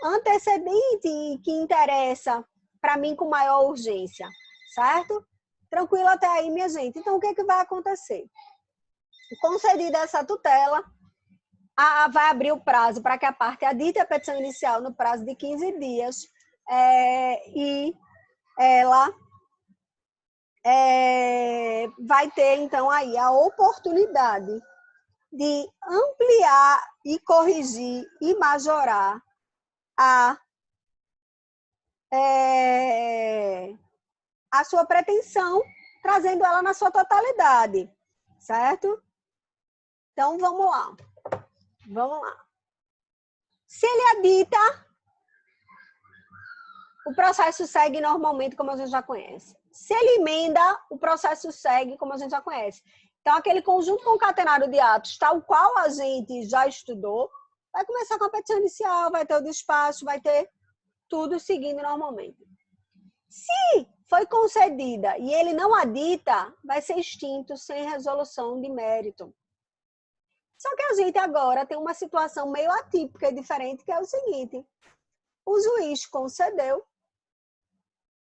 antecedente que interessa para mim com maior urgência, certo? Tranquilo até aí, minha gente. Então, o que é que vai acontecer? Concedida essa tutela, vai abrir o prazo para que a parte adite a petição inicial no prazo de 15 dias e ela vai ter, então, aí a oportunidade de ampliar e corrigir e majorar a sua pretensão, trazendo ela na sua totalidade, certo? Então, vamos lá. Se ele adita, o processo segue normalmente, como a gente já conhece. Se ele emenda, o processo segue, como a gente já conhece. Então, aquele conjunto concatenado de atos, tal qual a gente já estudou, vai começar com a petição inicial, vai ter o despacho, vai ter tudo seguindo normalmente. Se foi concedida e ele não adita, vai ser extinto sem resolução de mérito. Só que a gente agora tem uma situação meio atípica e diferente, que é o seguinte: o juiz concedeu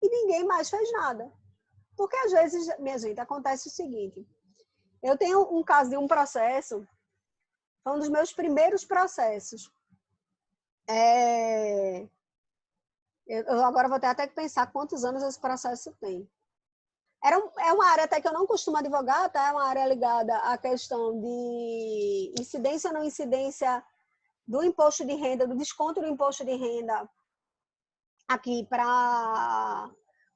e ninguém mais fez nada. Porque às vezes, minha gente, acontece o seguinte: eu tenho um caso de um processo, foi um dos meus primeiros processos. Eu agora vou ter até que pensar quantos anos esse processo tem. É uma área até que eu não costumo advogar, tá? É uma área ligada à questão de incidência ou não incidência do imposto de renda, do desconto do imposto de renda aqui para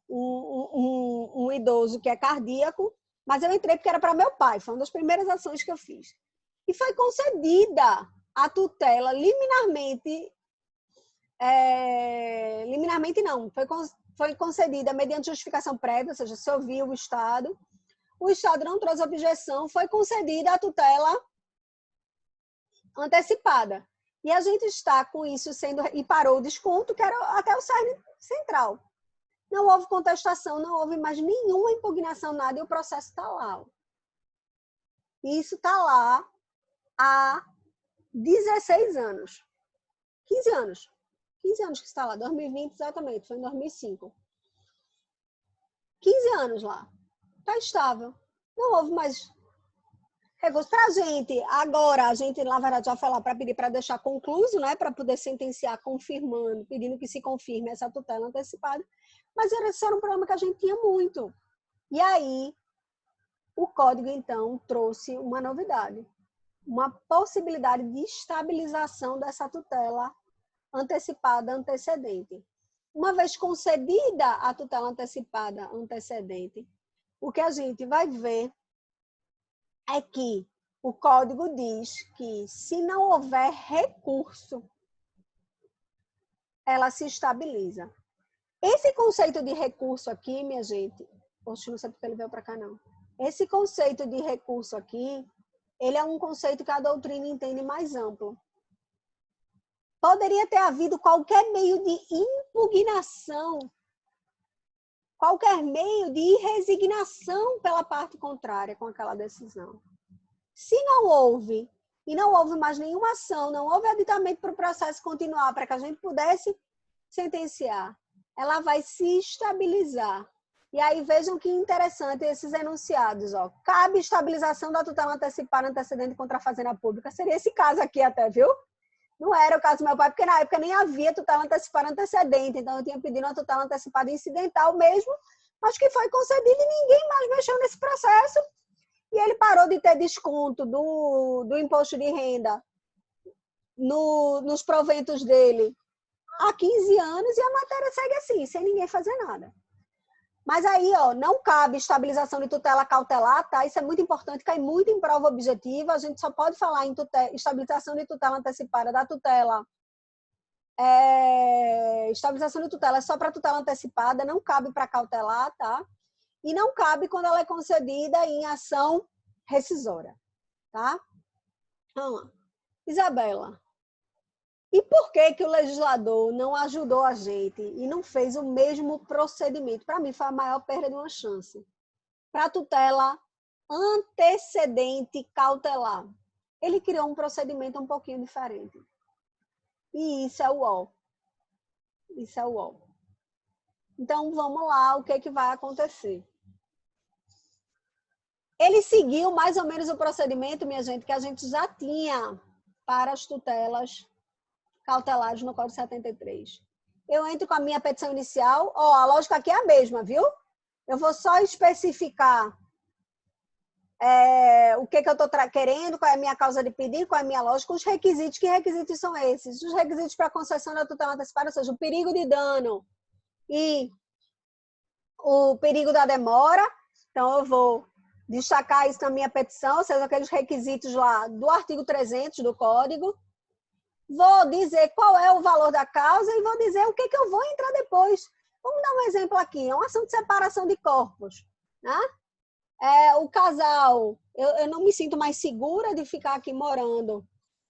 um idoso que é cardíaco, mas eu entrei porque era para meu pai, foi uma das primeiras ações que eu fiz. E foi concedida a tutela liminarmente, liminarmente não, foi concedida mediante justificação prévia, ou seja, se ouviu o Estado não trouxe objeção, foi concedida a tutela antecipada. E a gente está com isso sendo, e parou o desconto, que era até o cerne central. Não houve contestação, não houve mais nenhuma impugnação, nada, e o processo está lá. E isso está lá há 16 anos. 15 anos. 15 anos que está lá, 2020 exatamente, foi em 2005. 15 anos lá. Está estável. Não houve mais recurso. Para a gente, agora, a gente, na verdade, já foi lá para pedir para deixar concluso, né, para poder sentenciar confirmando, pedindo que se confirme essa tutela antecipada. Mas esse era um problema que a gente tinha muito. E aí, o Código, então, trouxe uma novidade. Uma possibilidade de estabilização dessa tutela antecipada antecedente. Uma vez concedida a tutela antecipada antecedente, o que a gente vai ver é que o Código diz que, se não houver recurso, ela se estabiliza. Esse conceito de recurso aqui, minha gente, poxa, não sei porque ele veio para cá, não. Esse conceito de recurso aqui, ele é um conceito que a doutrina entende mais amplo. poderia ter havido qualquer meio de impugnação, qualquer meio de resignação pela parte contrária com aquela decisão. Se não houve, e não houve mais nenhuma ação, não houve aditamento para o processo continuar, para que a gente pudesse sentenciar, ela vai se estabilizar. E aí vejam que interessante esses enunciados. Ó. Cabe estabilização da tutela antecipada antecedente contra a fazenda pública. Seria esse caso aqui até, viu? Não era o caso do meu pai, porque na época nem havia tutela antecipada antecedente. Então eu tinha pedido uma tutela antecipada incidental mesmo, mas que foi concedida e ninguém mais mexeu nesse processo. E ele parou de ter desconto do imposto de renda nos proventos dele há 15 anos e a matéria segue assim, sem ninguém fazer nada. Mas aí, ó, não cabe estabilização de tutela cautelar, tá? Isso é muito importante, cai muito em prova objetiva. A gente só pode falar em estabilização de tutela antecipada da tutela. Estabilização de tutela é só para tutela antecipada, não cabe para cautelar, tá? E não cabe quando ela é concedida em ação rescisória, tá? Vamos lá. Isabela, e por que o legislador não ajudou a gente e não fez o mesmo procedimento? Para mim, foi a maior perda de uma chance. Para a tutela antecedente cautelar. Ele criou um procedimento um pouquinho diferente. E isso é o ó. Isso é o ó. Então, vamos lá, o que vai acontecer? Ele seguiu mais ou menos o procedimento, minha gente, que a gente já tinha para as tutelas cautelares no Código 73. Eu entro com a minha petição inicial. Ó, a lógica aqui é a mesma, viu? Eu vou só especificar o que eu estou querendo, qual é a minha causa de pedido, qual é a minha lógica, os requisitos. Que requisitos são esses? Os requisitos para a concessão da tutela antecipada, ou seja, o perigo de dano e o perigo da demora. Então, eu vou destacar isso na minha petição, ou seja, aqueles requisitos lá do artigo 300 do Código. Vou dizer qual é o valor da causa e vou dizer o que eu vou entrar depois. Vamos dar um exemplo aqui. É uma ação de separação de corpos. Né? O casal, eu não me sinto mais segura de ficar aqui morando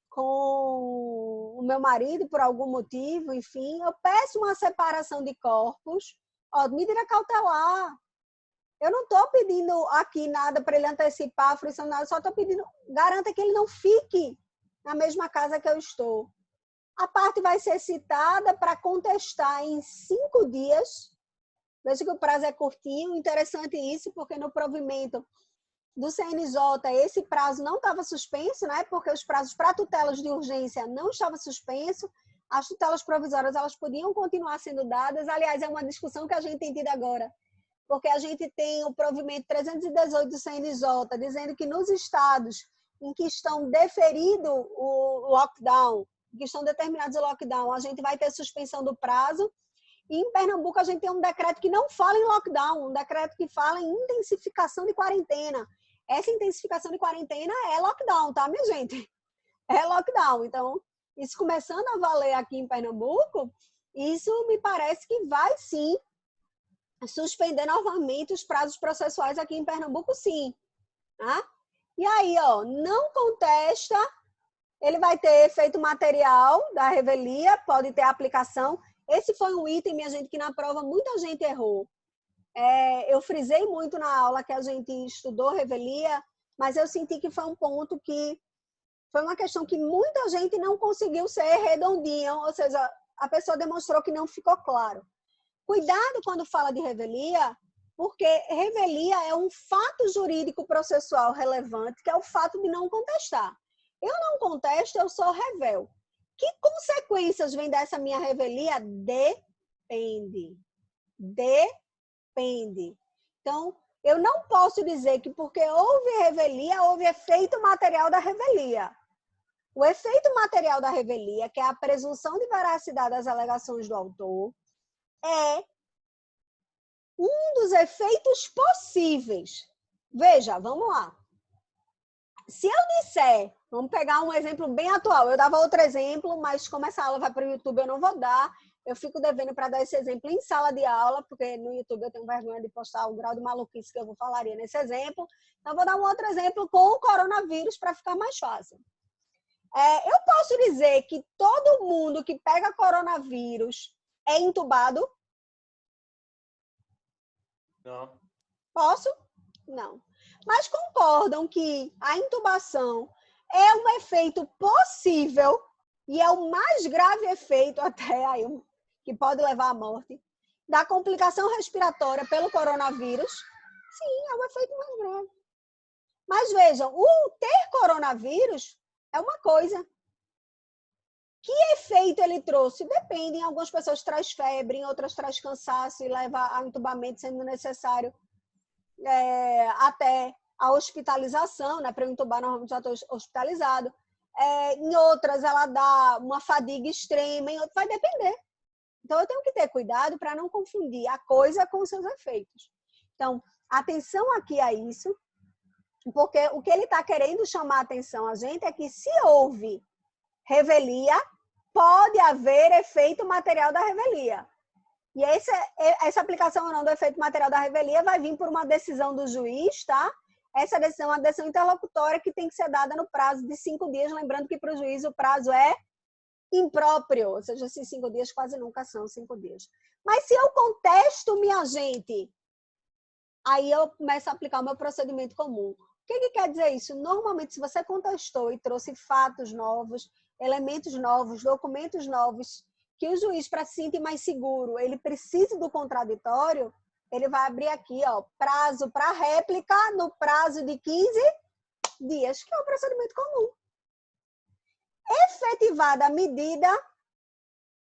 com o meu marido por algum motivo, enfim. Eu peço uma separação de corpos. Ó, medida cautelar. Eu não estou pedindo aqui nada para ele antecipar a fruição, nada. Só estou pedindo, garanta que ele não fique na mesma casa que eu estou. A parte vai ser citada para contestar em 5 dias. Veja que o prazo é curtinho. Interessante isso, porque no provimento do CNJ, esse prazo não estava suspenso, né? Porque os prazos para tutelas de urgência não estavam suspensos. As tutelas provisórias elas podiam continuar sendo dadas. Aliás, é uma discussão que a gente tem tido agora. Porque a gente tem o provimento 318 do CNJ, dizendo que nos estados em que estão deferido o lockdown, que estão determinados o lockdown, a gente vai ter suspensão do prazo. E em Pernambuco a gente tem um decreto que não fala em lockdown, um decreto que fala em intensificação de quarentena. Essa intensificação de quarentena é lockdown, tá, minha gente? É lockdown. Então, isso começando a valer aqui em Pernambuco, isso me parece que vai sim suspender novamente os prazos processuais aqui em Pernambuco, sim. Tá? E aí, ó, não contesta, ele vai ter efeito material da revelia, pode ter aplicação. Esse foi um item, minha gente, que na prova muita gente errou. Eu frisei muito na aula que a gente estudou revelia, mas eu senti que foi um ponto que foi uma questão que muita gente não conseguiu ser redondinha, ou seja, a pessoa demonstrou que não ficou claro. Cuidado quando fala de revelia, porque revelia é um fato jurídico processual relevante, que é o fato de não contestar. Eu não contesto, eu só revelo. Que consequências vem dessa minha revelia? Depende. Depende. Então, eu não posso dizer que porque houve revelia, houve efeito material da revelia. O efeito material da revelia, que é a presunção de veracidade das alegações do autor, é um dos efeitos possíveis. Veja, vamos lá. Se eu disser, vamos pegar um exemplo bem atual, eu dava outro exemplo, mas como essa aula vai para o YouTube, eu não vou dar, eu fico devendo para dar esse exemplo em sala de aula, porque no YouTube eu tenho vergonha de postar o grau de maluquice que eu falaria nesse exemplo, então eu vou dar um outro exemplo com o coronavírus para ficar mais fácil. Eu posso dizer que todo mundo que pega coronavírus é entubado? Não. Posso? Não. Mas concordam que a intubação é um efeito possível e é o mais grave efeito até aí, que pode levar à morte, da complicação respiratória pelo coronavírus? Sim, é o efeito mais grave. Mas vejam, o ter coronavírus é uma coisa. Que efeito ele trouxe? Depende. Em algumas pessoas traz febre, em outras traz cansaço e leva a entubamento, sendo necessário até a hospitalização, né? Para eu entubar, normalmente já estou hospitalizado. Em outras, ela dá uma fadiga extrema, em outras, vai depender. Então, eu tenho que ter cuidado para não confundir a coisa com os seus efeitos. Então, atenção aqui a isso, porque o que ele está querendo chamar a atenção a gente é que se houve revelia, pode haver efeito material da revelia. E essa aplicação ou não do efeito material da revelia vai vir por uma decisão do juiz, tá? Essa decisão é uma decisão interlocutória que tem que ser dada no prazo de 5 dias, lembrando que para o juiz o prazo é impróprio, ou seja, esses 5 dias quase nunca são 5 dias. Mas se eu contesto, minha gente, aí eu começo a aplicar o meu procedimento comum. O que quer dizer isso? Normalmente, se você contestou e trouxe fatos novos, elementos novos, documentos novos, que o juiz, para se sentir mais seguro, ele precisa do contraditório, ele vai abrir aqui, ó, prazo para réplica no prazo de 15 dias, que é o procedimento comum. Efetivada a medida,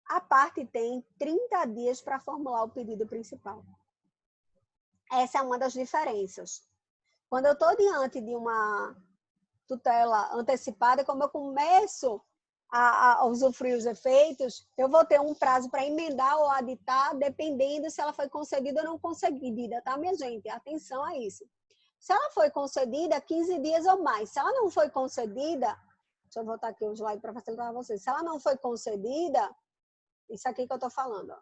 a parte tem 30 dias para formular o pedido principal. Essa é uma das diferenças. Quando eu estou diante de uma tutela antecipada, como eu começo a usufruir os efeitos, eu vou ter um prazo para emendar ou aditar, dependendo se ela foi concedida ou não concedida, tá, minha gente? Atenção a isso. Se ela foi concedida, 15 dias ou mais. Se ela não foi concedida, deixa eu voltar aqui o slide para facilitar para vocês. Se ela não foi concedida, isso aqui que eu estou falando, ó.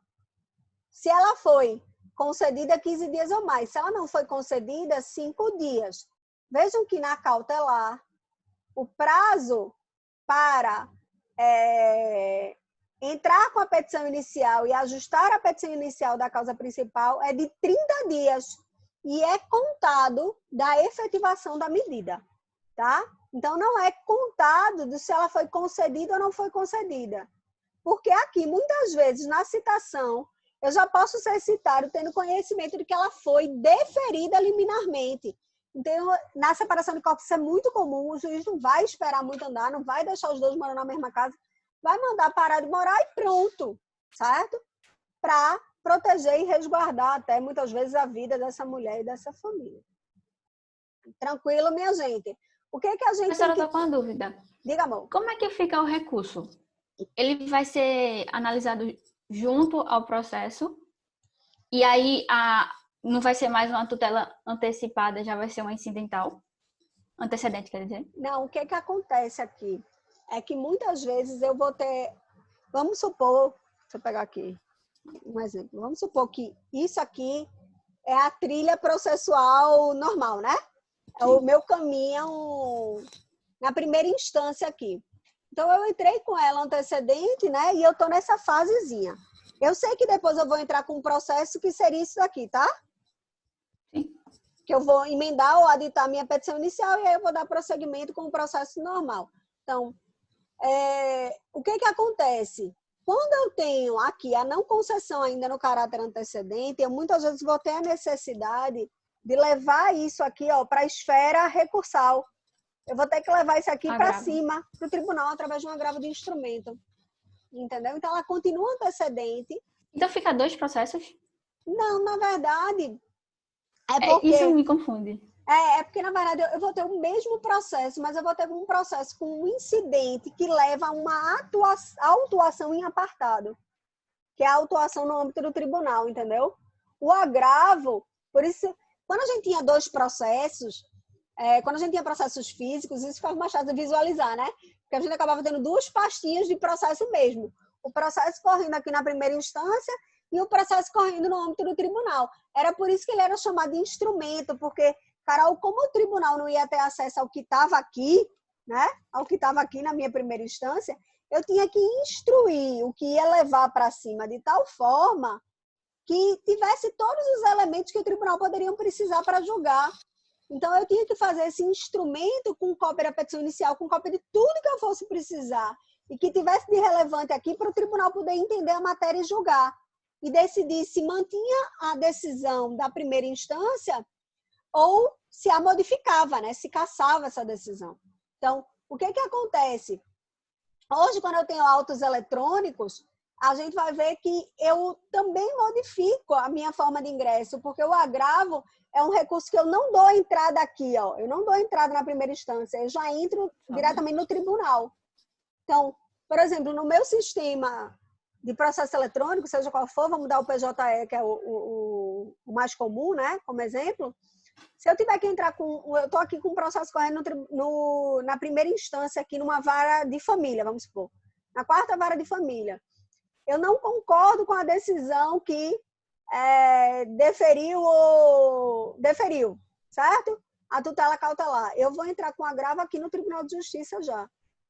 Se ela foi concedida 15 dias ou mais. Se ela não foi concedida, 5 dias. Vejam que na cautelar, o prazo para entrar com a petição inicial e ajustar a petição inicial da causa principal é de 30 dias e é contado da efetivação da medida, tá? Então, não é contado de se ela foi concedida ou não foi concedida. Porque aqui, muitas vezes, na citação, eu já posso ser citado tendo conhecimento de que ela foi deferida liminarmente. Então, na separação de corpos, isso é muito comum. O juiz não vai esperar muito andar, não vai deixar os dois morando na mesma casa, vai mandar parar de morar e pronto, certo? Para proteger e resguardar até, muitas vezes, a vida dessa mulher e dessa família. Tranquilo, minha gente? O que a gente... A senhora está com uma dúvida. Diga, amor. Como é que fica o recurso? Ele vai ser analisado junto ao processo e aí não vai ser mais uma tutela antecipada, já vai ser uma incidental? Antecedente, quer dizer? Não, o que acontece aqui é que muitas vezes eu vou ter... Vamos supor, deixa eu pegar aqui um exemplo. Vamos supor que isso aqui é a trilha processual normal, né? É o meu caminho na primeira instância aqui. Então, eu entrei com ela antecedente, né? E eu tô nessa fasezinha. Eu sei que depois eu vou entrar com um processo que seria isso daqui, tá? Sim. Que eu vou emendar ou aditar a minha petição inicial e aí eu vou dar prosseguimento com o processo normal. Então, o que acontece? Quando eu tenho aqui a não concessão ainda no caráter antecedente, eu muitas vezes vou ter a necessidade de levar isso aqui para a esfera recursal. Eu vou ter que levar isso aqui para cima, para o tribunal, através de um agravo de instrumento. Entendeu? Então, ela continua antecedente. Então, fica 2 processos? Não, na verdade, é porque... Isso me confunde. É porque, na verdade, eu vou ter o mesmo processo, mas eu vou ter um processo com um incidente que leva a uma autuação em apartado, que é a autuação no âmbito do tribunal, entendeu? O agravo, por isso, quando a gente tinha 2 processos, quando a gente tinha processos físicos, isso ficava mais fácil de visualizar, né? Porque a gente acabava tendo 2 pastinhas de processo mesmo. O processo correndo aqui na primeira instância e o processo correndo no âmbito do tribunal. Era por isso que ele era chamado de instrumento, porque, Carol, como o tribunal não ia ter acesso ao que estava aqui, né, ao que estava aqui na minha primeira instância, eu tinha que instruir o que ia levar para cima de tal forma que tivesse todos os elementos que o tribunal poderia precisar para julgar. Então, eu tinha que fazer esse instrumento com cópia da petição inicial, com cópia de tudo que eu fosse precisar e que tivesse de relevante aqui para o tribunal poder entender a matéria e julgar. E decidir se mantinha a decisão da primeira instância ou se a modificava, né? Se cassava essa decisão. Então, o que acontece? Hoje, quando eu tenho autos eletrônicos, a gente vai ver que eu também modifico a minha forma de ingresso, porque o agravo é um recurso que eu não dou entrada aqui, ó. Eu não dou entrada na primeira instância, eu já entro diretamente no tribunal. Então, por exemplo, no meu sistema de processo eletrônico, seja qual for, vamos dar o PJE, que é o mais comum, né, como exemplo. Se eu tiver que entrar eu estou aqui com um processo correndo na primeira instância, aqui numa vara de família, vamos supor, na quarta vara de família. Eu não concordo com a decisão que deferiu, certo? A tutela cautelar. Eu vou entrar com agravo aqui no Tribunal de Justiça já.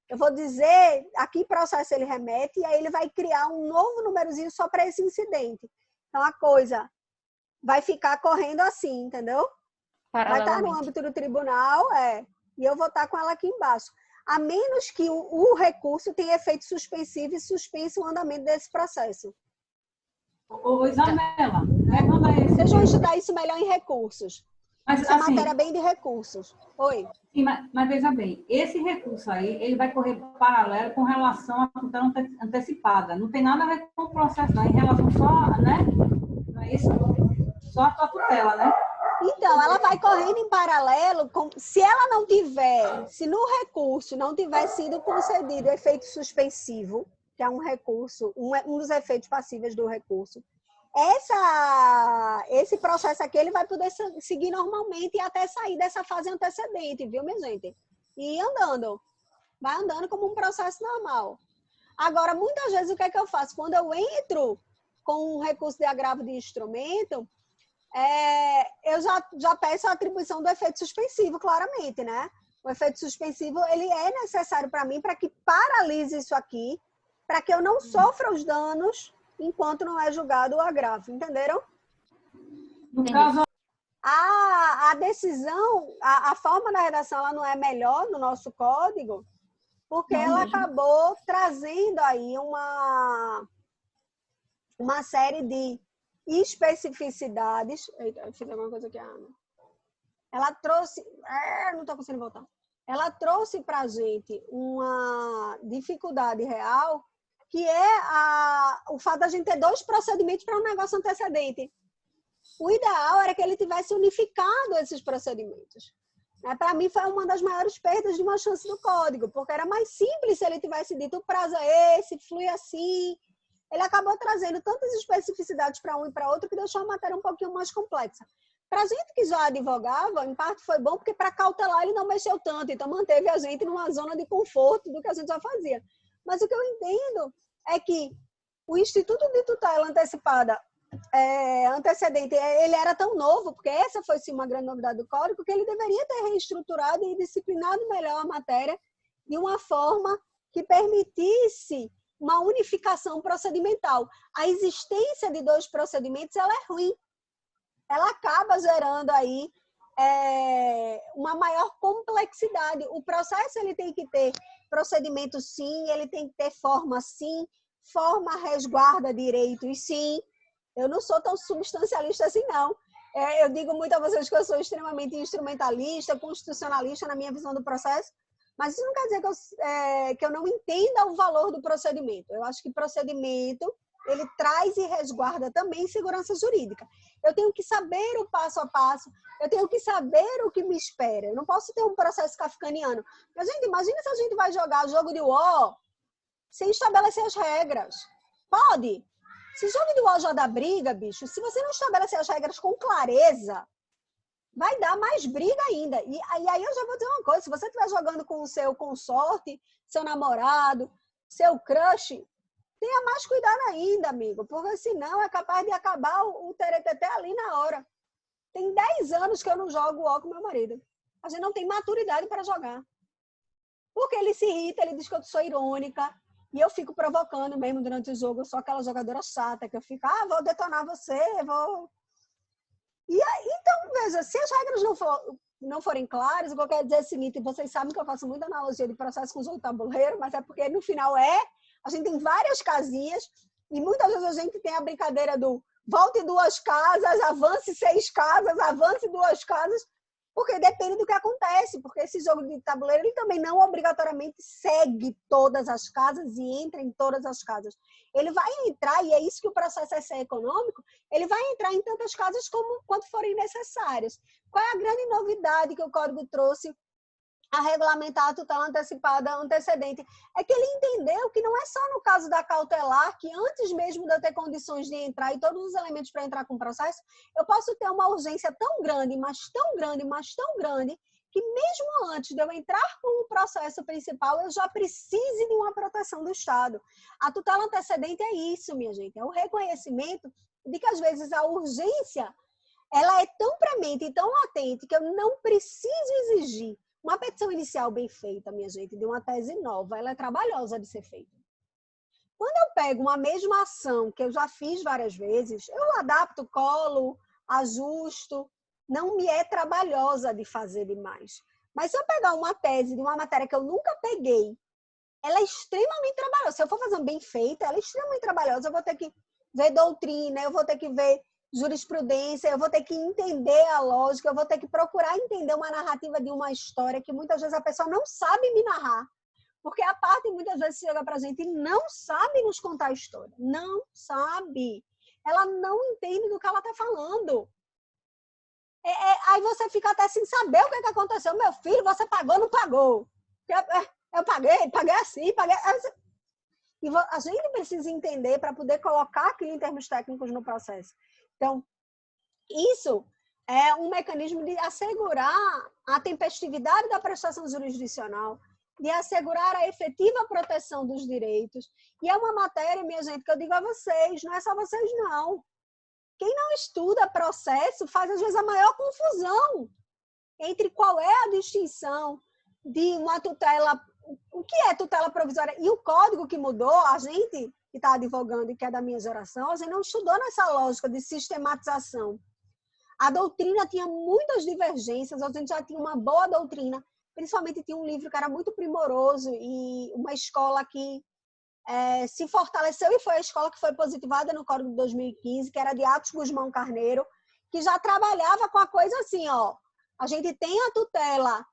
Eu vou dizer a que processo ele remete e aí ele vai criar um novo númerozinho só para esse incidente. Então, a coisa vai ficar correndo assim, entendeu? Vai estar no âmbito do tribunal, e eu vou estar com ela aqui embaixo. A menos que o recurso tenha efeito suspensivo e suspense o andamento desse processo. Ô, Isabela, levanta esse... Vocês vão estudar isso melhor em recursos. Mas, essa assim, matéria bem de recursos. Oi. Sim, mas veja bem, esse recurso aí, ele vai correr paralelo com relação à tutela antecipada. Não tem nada a ver com o processo, não. Em relação só, né? Não é isso? Só a tua tutela, né? Então, ela vai correndo em paralelo, se ela não tiver, se no recurso não tiver sido concedido efeito suspensivo, que é um recurso, um dos efeitos passíveis do recurso, esse processo aqui ele vai poder seguir normalmente e até sair dessa fase antecedente, viu, minha gente? E ir andando. Vai andando como um processo normal. Agora, muitas vezes, o que é que eu faço? Quando eu entro com um recurso de agravo de instrumento, eu já peço a atribuição do efeito suspensivo, claramente, né? O efeito suspensivo, ele é necessário para mim para que paralise isso aqui, para que eu não sofra os danos enquanto não é julgado o agravo, entenderam? No caso... A decisão, a forma da redação, ela não é melhor no nosso código, porque ela acabou trazendo aí uma série de especificidades. Eita, eu fiz alguma coisa aqui. Ela trouxe... não estou conseguindo voltar. Ela trouxe para a gente uma dificuldade real, que é o fato da gente ter 2 procedimentos para um negócio antecedente. O ideal era que ele tivesse unificado esses procedimentos. Para mim, foi uma das maiores perdas de uma chance do código, porque era mais simples se ele tivesse dito o prazo é esse, flui assim. Ele acabou trazendo tantas especificidades para um e para outro que deixou a matéria um pouquinho mais complexa. Para a gente que já advogava, em parte foi bom, porque para cautelar ele não mexeu tanto, então manteve a gente numa zona de conforto do que a gente já fazia. Mas o que eu entendo é que o Instituto de Tutela Antecipada antecedente, ele era tão novo, porque essa foi sim uma grande novidade do código, que ele deveria ter reestruturado e disciplinado melhor a matéria de uma forma que permitisse uma unificação procedimental. A existência de 2 procedimentos, ela é ruim. Ela acaba gerando aí uma maior complexidade. O processo ele tem que ter procedimento sim, ele tem que ter forma sim, forma resguarda direitos sim. Eu não sou tão substancialista assim, não. Eu digo muito a vocês que eu sou extremamente instrumentalista, constitucionalista na minha visão do processo, mas isso não quer dizer que eu não entenda o valor do procedimento. Eu acho que procedimento, ele traz e resguarda também segurança jurídica. Eu tenho que saber o passo a passo, eu tenho que saber o que me espera. Eu não posso ter um processo kafkaniano. Mas, gente, imagina se a gente vai jogar jogo de War sem estabelecer as regras. Pode? Se jogo de War já dá briga, bicho, se você não estabelecer as regras com clareza, vai dar mais briga ainda. E aí eu já vou dizer uma coisa, se você estiver jogando com o seu consorte, seu namorado, seu crush, tenha mais cuidado ainda, amigo, porque senão é capaz de acabar o tereteté ali na hora. Tem 10 anos que eu não jogo War com meu marido. A gente não tem maturidade para jogar. Porque ele se irrita, ele diz que eu sou irônica. E eu fico provocando mesmo durante o jogo. Eu sou aquela jogadora chata que eu fico, vou detonar você, vou... E aí, então, veja, se as regras não forem claras, o que eu quero dizer é o seguinte, vocês sabem que eu faço muita analogia de processo com jogo de tabuleiro, mas é porque no final a gente tem várias casinhas e muitas vezes a gente tem a brincadeira do volte 2 casas, avance 6 casas, avance 2 casas, porque depende do que acontece, porque esse jogo de tabuleiro ele também não obrigatoriamente segue todas as casas e entra em todas as casas. Ele vai entrar, e é isso que o processo é ser econômico, ele vai entrar em tantas casas quanto forem necessárias. Qual é a grande novidade que o Código trouxe a regulamentar a tutela antecipada antecedente? É que ele entendeu que não é só no caso da cautelar, que antes mesmo de eu ter condições de entrar e todos os elementos para entrar com o processo, eu posso ter uma urgência tão grande, mas tão grande, mas tão grande, que mesmo antes de eu entrar com o processo principal, eu já precise de uma proteção do Estado. A tutela antecedente é isso, minha gente, é o reconhecimento de que, às vezes, a urgência ela é tão premente e tão latente que eu não preciso exigir. Uma petição inicial bem feita, minha gente, de uma tese nova, ela é trabalhosa de ser feita. Quando eu pego uma mesma ação, que eu já fiz várias vezes, eu adapto, colo, ajusto, não me é trabalhosa de fazer demais. Mas se eu pegar uma tese de uma matéria que eu nunca peguei, ela é extremamente trabalhosa. Se eu for fazer bem feita, ela é extremamente trabalhosa. Eu vou ter que ver doutrina, eu vou ter que ver jurisprudência, eu vou ter que entender a lógica, eu vou ter que procurar entender uma narrativa de uma história que muitas vezes a pessoa não sabe me narrar. Porque a parte muitas vezes chega para a gente e não sabe nos contar a história. Não sabe. Ela não entende do que ela está falando. Aí você fica até sem saber o que aconteceu. Meu filho, você pagou ou não pagou? Eu paguei assim, paguei... E a gente precisa entender para poder colocar aquilo em termos técnicos no processo. Então, isso é um mecanismo de assegurar a tempestividade da prestação jurisdicional, de assegurar a efetiva proteção dos direitos. E é uma matéria, minha gente, que eu digo a vocês, não é só vocês, não. Quem não estuda processo faz, às vezes, a maior confusão entre qual é a distinção de uma tutela, o que é tutela provisória e o código que mudou, a gente que está advogando e que é da minha geração, a gente não estudou nessa lógica de sistematização. A doutrina tinha muitas divergências, a gente já tinha uma boa doutrina, principalmente tinha um livro que era muito primoroso e uma escola que se fortaleceu e foi a escola que foi positivada no Código de 2015, que era de Atos Guzmão Carneiro, que já trabalhava com a coisa assim, ó, a gente tem a tutela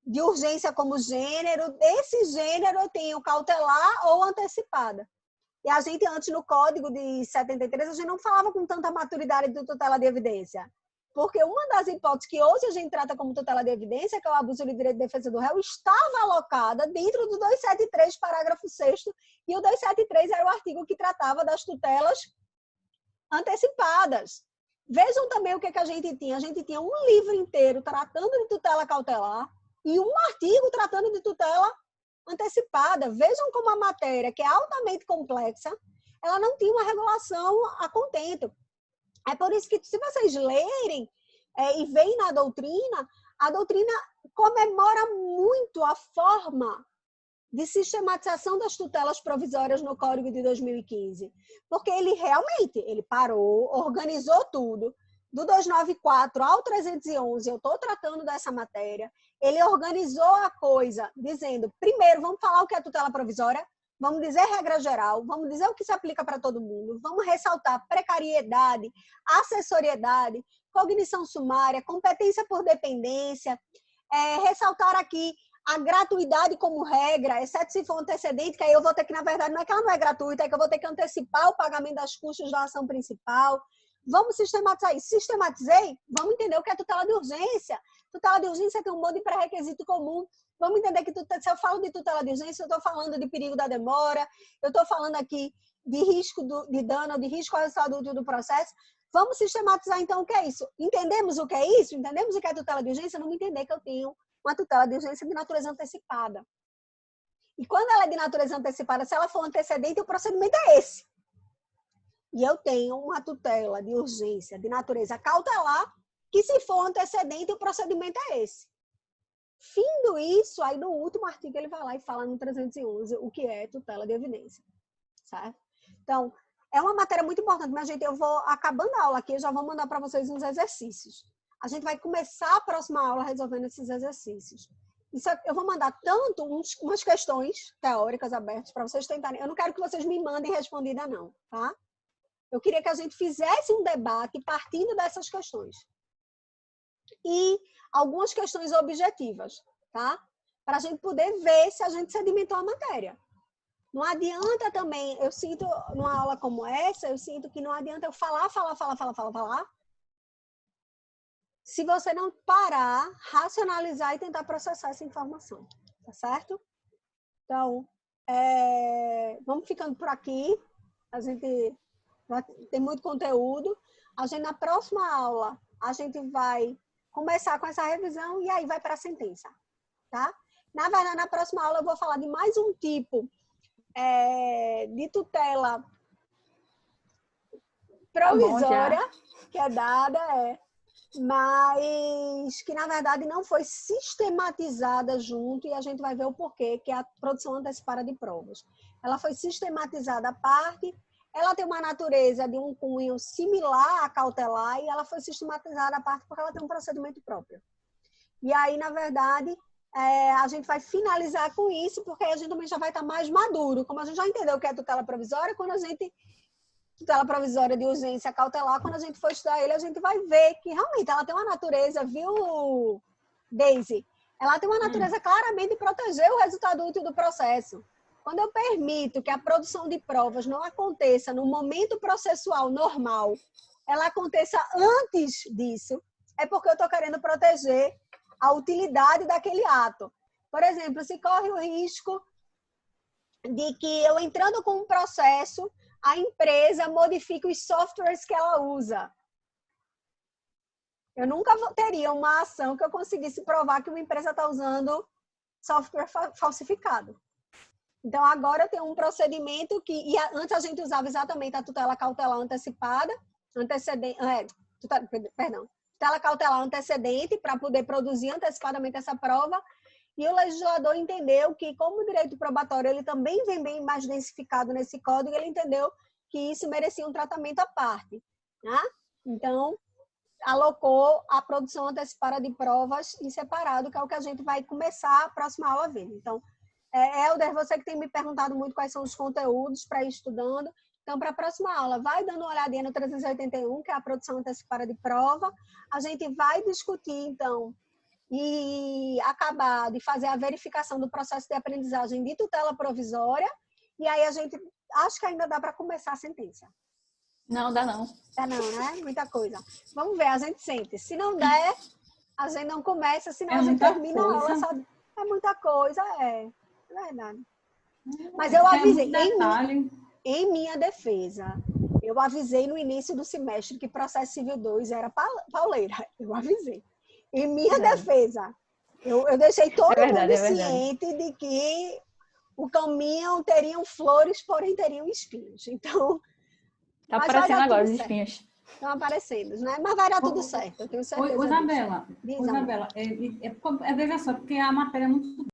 de urgência como gênero, desse gênero eu tenho cautelar ou antecipada. E a gente, antes no Código de 73, a gente não falava com tanta maturidade de tutela de evidência. Porque uma das hipóteses que hoje a gente trata como tutela de evidência, que é o abuso de direito de defesa do réu, estava alocada dentro do 273, parágrafo 6º, e o 273 era o artigo que tratava das tutelas antecipadas. Vejam também o que a gente tinha. A gente tinha um livro inteiro tratando de tutela cautelar e um artigo tratando de tutela antecipada. Vejam como a matéria, que é altamente complexa, ela não tinha uma regulação a contento. É por isso que, se vocês lerem e veem na doutrina, a doutrina comemora muito a forma de sistematização das tutelas provisórias no Código de 2015. Porque ele realmente, ele parou, organizou tudo. Do 294 ao 311, eu estou tratando dessa matéria. Ele organizou a coisa dizendo, primeiro, vamos falar o que é tutela provisória, vamos dizer regra geral, vamos dizer o que se aplica para todo mundo, vamos ressaltar precariedade, acessoriedade, cognição sumária, competência por dependência, ressaltar aqui a gratuidade como regra, exceto se for antecedente, que aí eu vou ter que, na verdade, não é que ela não é gratuita, é que eu vou ter que antecipar o pagamento das custas da ação principal. Vamos sistematizar isso. Sistematizei? Vamos entender o que é tutela de urgência. Tutela de urgência tem um monte de pré-requisito comum. Vamos entender que se eu falo de tutela de urgência, eu estou falando de perigo da demora, eu estou falando aqui de risco de dano, de risco ao resultado do processo. Vamos sistematizar, então, o que é isso? Entendemos o que é isso? Entendemos o que é tutela de urgência? Vamos entender que eu tenho uma tutela de urgência de natureza antecipada. E quando ela é de natureza antecipada, se ela for antecedente, o procedimento é esse. E eu tenho uma tutela de urgência de natureza cautelar, que se for antecedente, o procedimento é esse. Findo isso, aí no último artigo ele vai lá e fala no 311 o que é tutela de evidência, certo? Então, é uma matéria muito importante, mas, gente, eu vou, acabando a aula aqui, eu já vou mandar para vocês uns exercícios. A gente vai começar a próxima aula resolvendo esses exercícios. Isso, eu vou mandar tanto umas questões teóricas abertas para vocês tentarem. Eu não quero que vocês me mandem respondida, não, tá? Eu queria que a gente fizesse um debate partindo dessas questões. E algumas questões objetivas, tá? Para a gente poder ver se a gente sedimentou a matéria. Não adianta também, eu sinto, numa aula como essa, eu sinto que não adianta eu falar, se você não parar, racionalizar e tentar processar essa informação, tá certo? Então, vamos ficando por aqui. A gente tem muito conteúdo. A gente, na próxima aula, a gente vai começar com essa revisão e aí vai para a sentença, tá? Na verdade, na próxima aula eu vou falar de mais um tipo de tutela provisória que é dada, mas que, na verdade, não foi sistematizada junto, e a gente vai ver o porquê, que é a produção antecipada de provas. Ela foi sistematizada à parte, ela tem uma natureza de um cunho similar à cautelar, e ela foi sistematizada à parte porque ela tem um procedimento próprio. E aí, na verdade, a gente vai finalizar com isso, porque aí a gente também já vai estar mais maduro. Como a gente já entendeu o que é tutela provisória, tutela provisória de urgência cautelar, quando a gente for estudar ele, a gente vai ver que realmente ela tem uma natureza, viu, Daisy? Ela tem uma natureza claramente de proteger o resultado útil do processo. Quando eu permito que a produção de provas não aconteça no momento processual normal, ela aconteça antes disso, é porque eu estou querendo proteger a utilidade daquele ato. Por exemplo, se corre o risco de que eu entrando com um processo, a empresa modifica os softwares que ela usa. Eu nunca teria uma ação que eu conseguisse provar que uma empresa está usando software falsificado. Então, agora eu tenho um procedimento que... antes a gente usava exatamente a tutela cautelar antecipada, tutela cautelar antecedente para poder produzir antecipadamente essa prova. E o legislador entendeu que, como o direito probatório ele também vem bem mais densificado nesse código, ele entendeu que isso merecia um tratamento à parte, né? Então, alocou a produção antecipada de provas em separado, que é o que a gente vai começar a próxima aula vendo. Então, Helder, você que tem me perguntado muito quais são os conteúdos para ir estudando. Então, para a próxima aula, vai dando uma olhadinha no 381, que é a produção antecipada de prova. A gente vai discutir, então, e acabar de fazer a verificação do processo de aprendizagem de tutela provisória, e aí a gente, acho que ainda dá para começar a sentença. Não, dá não. Dá não, né? Muita coisa. Vamos ver, a gente sente. Se não der, a gente não começa, senão a gente termina a aula. Sabe? É muita coisa, é verdade. Mas eu avisei, em minha defesa, eu avisei no início do semestre que processo civil 2 era pauleira. Eu avisei. Em minha defesa, eu deixei todo mundo ciente de que o caminho teriam flores, porém teriam espinhos. Então, tá aparecendo agora os espinhos. Estão aparecendo, né? Mas vai dar tudo certo, eu tenho certeza. Isabela, veja só, porque a matéria é muito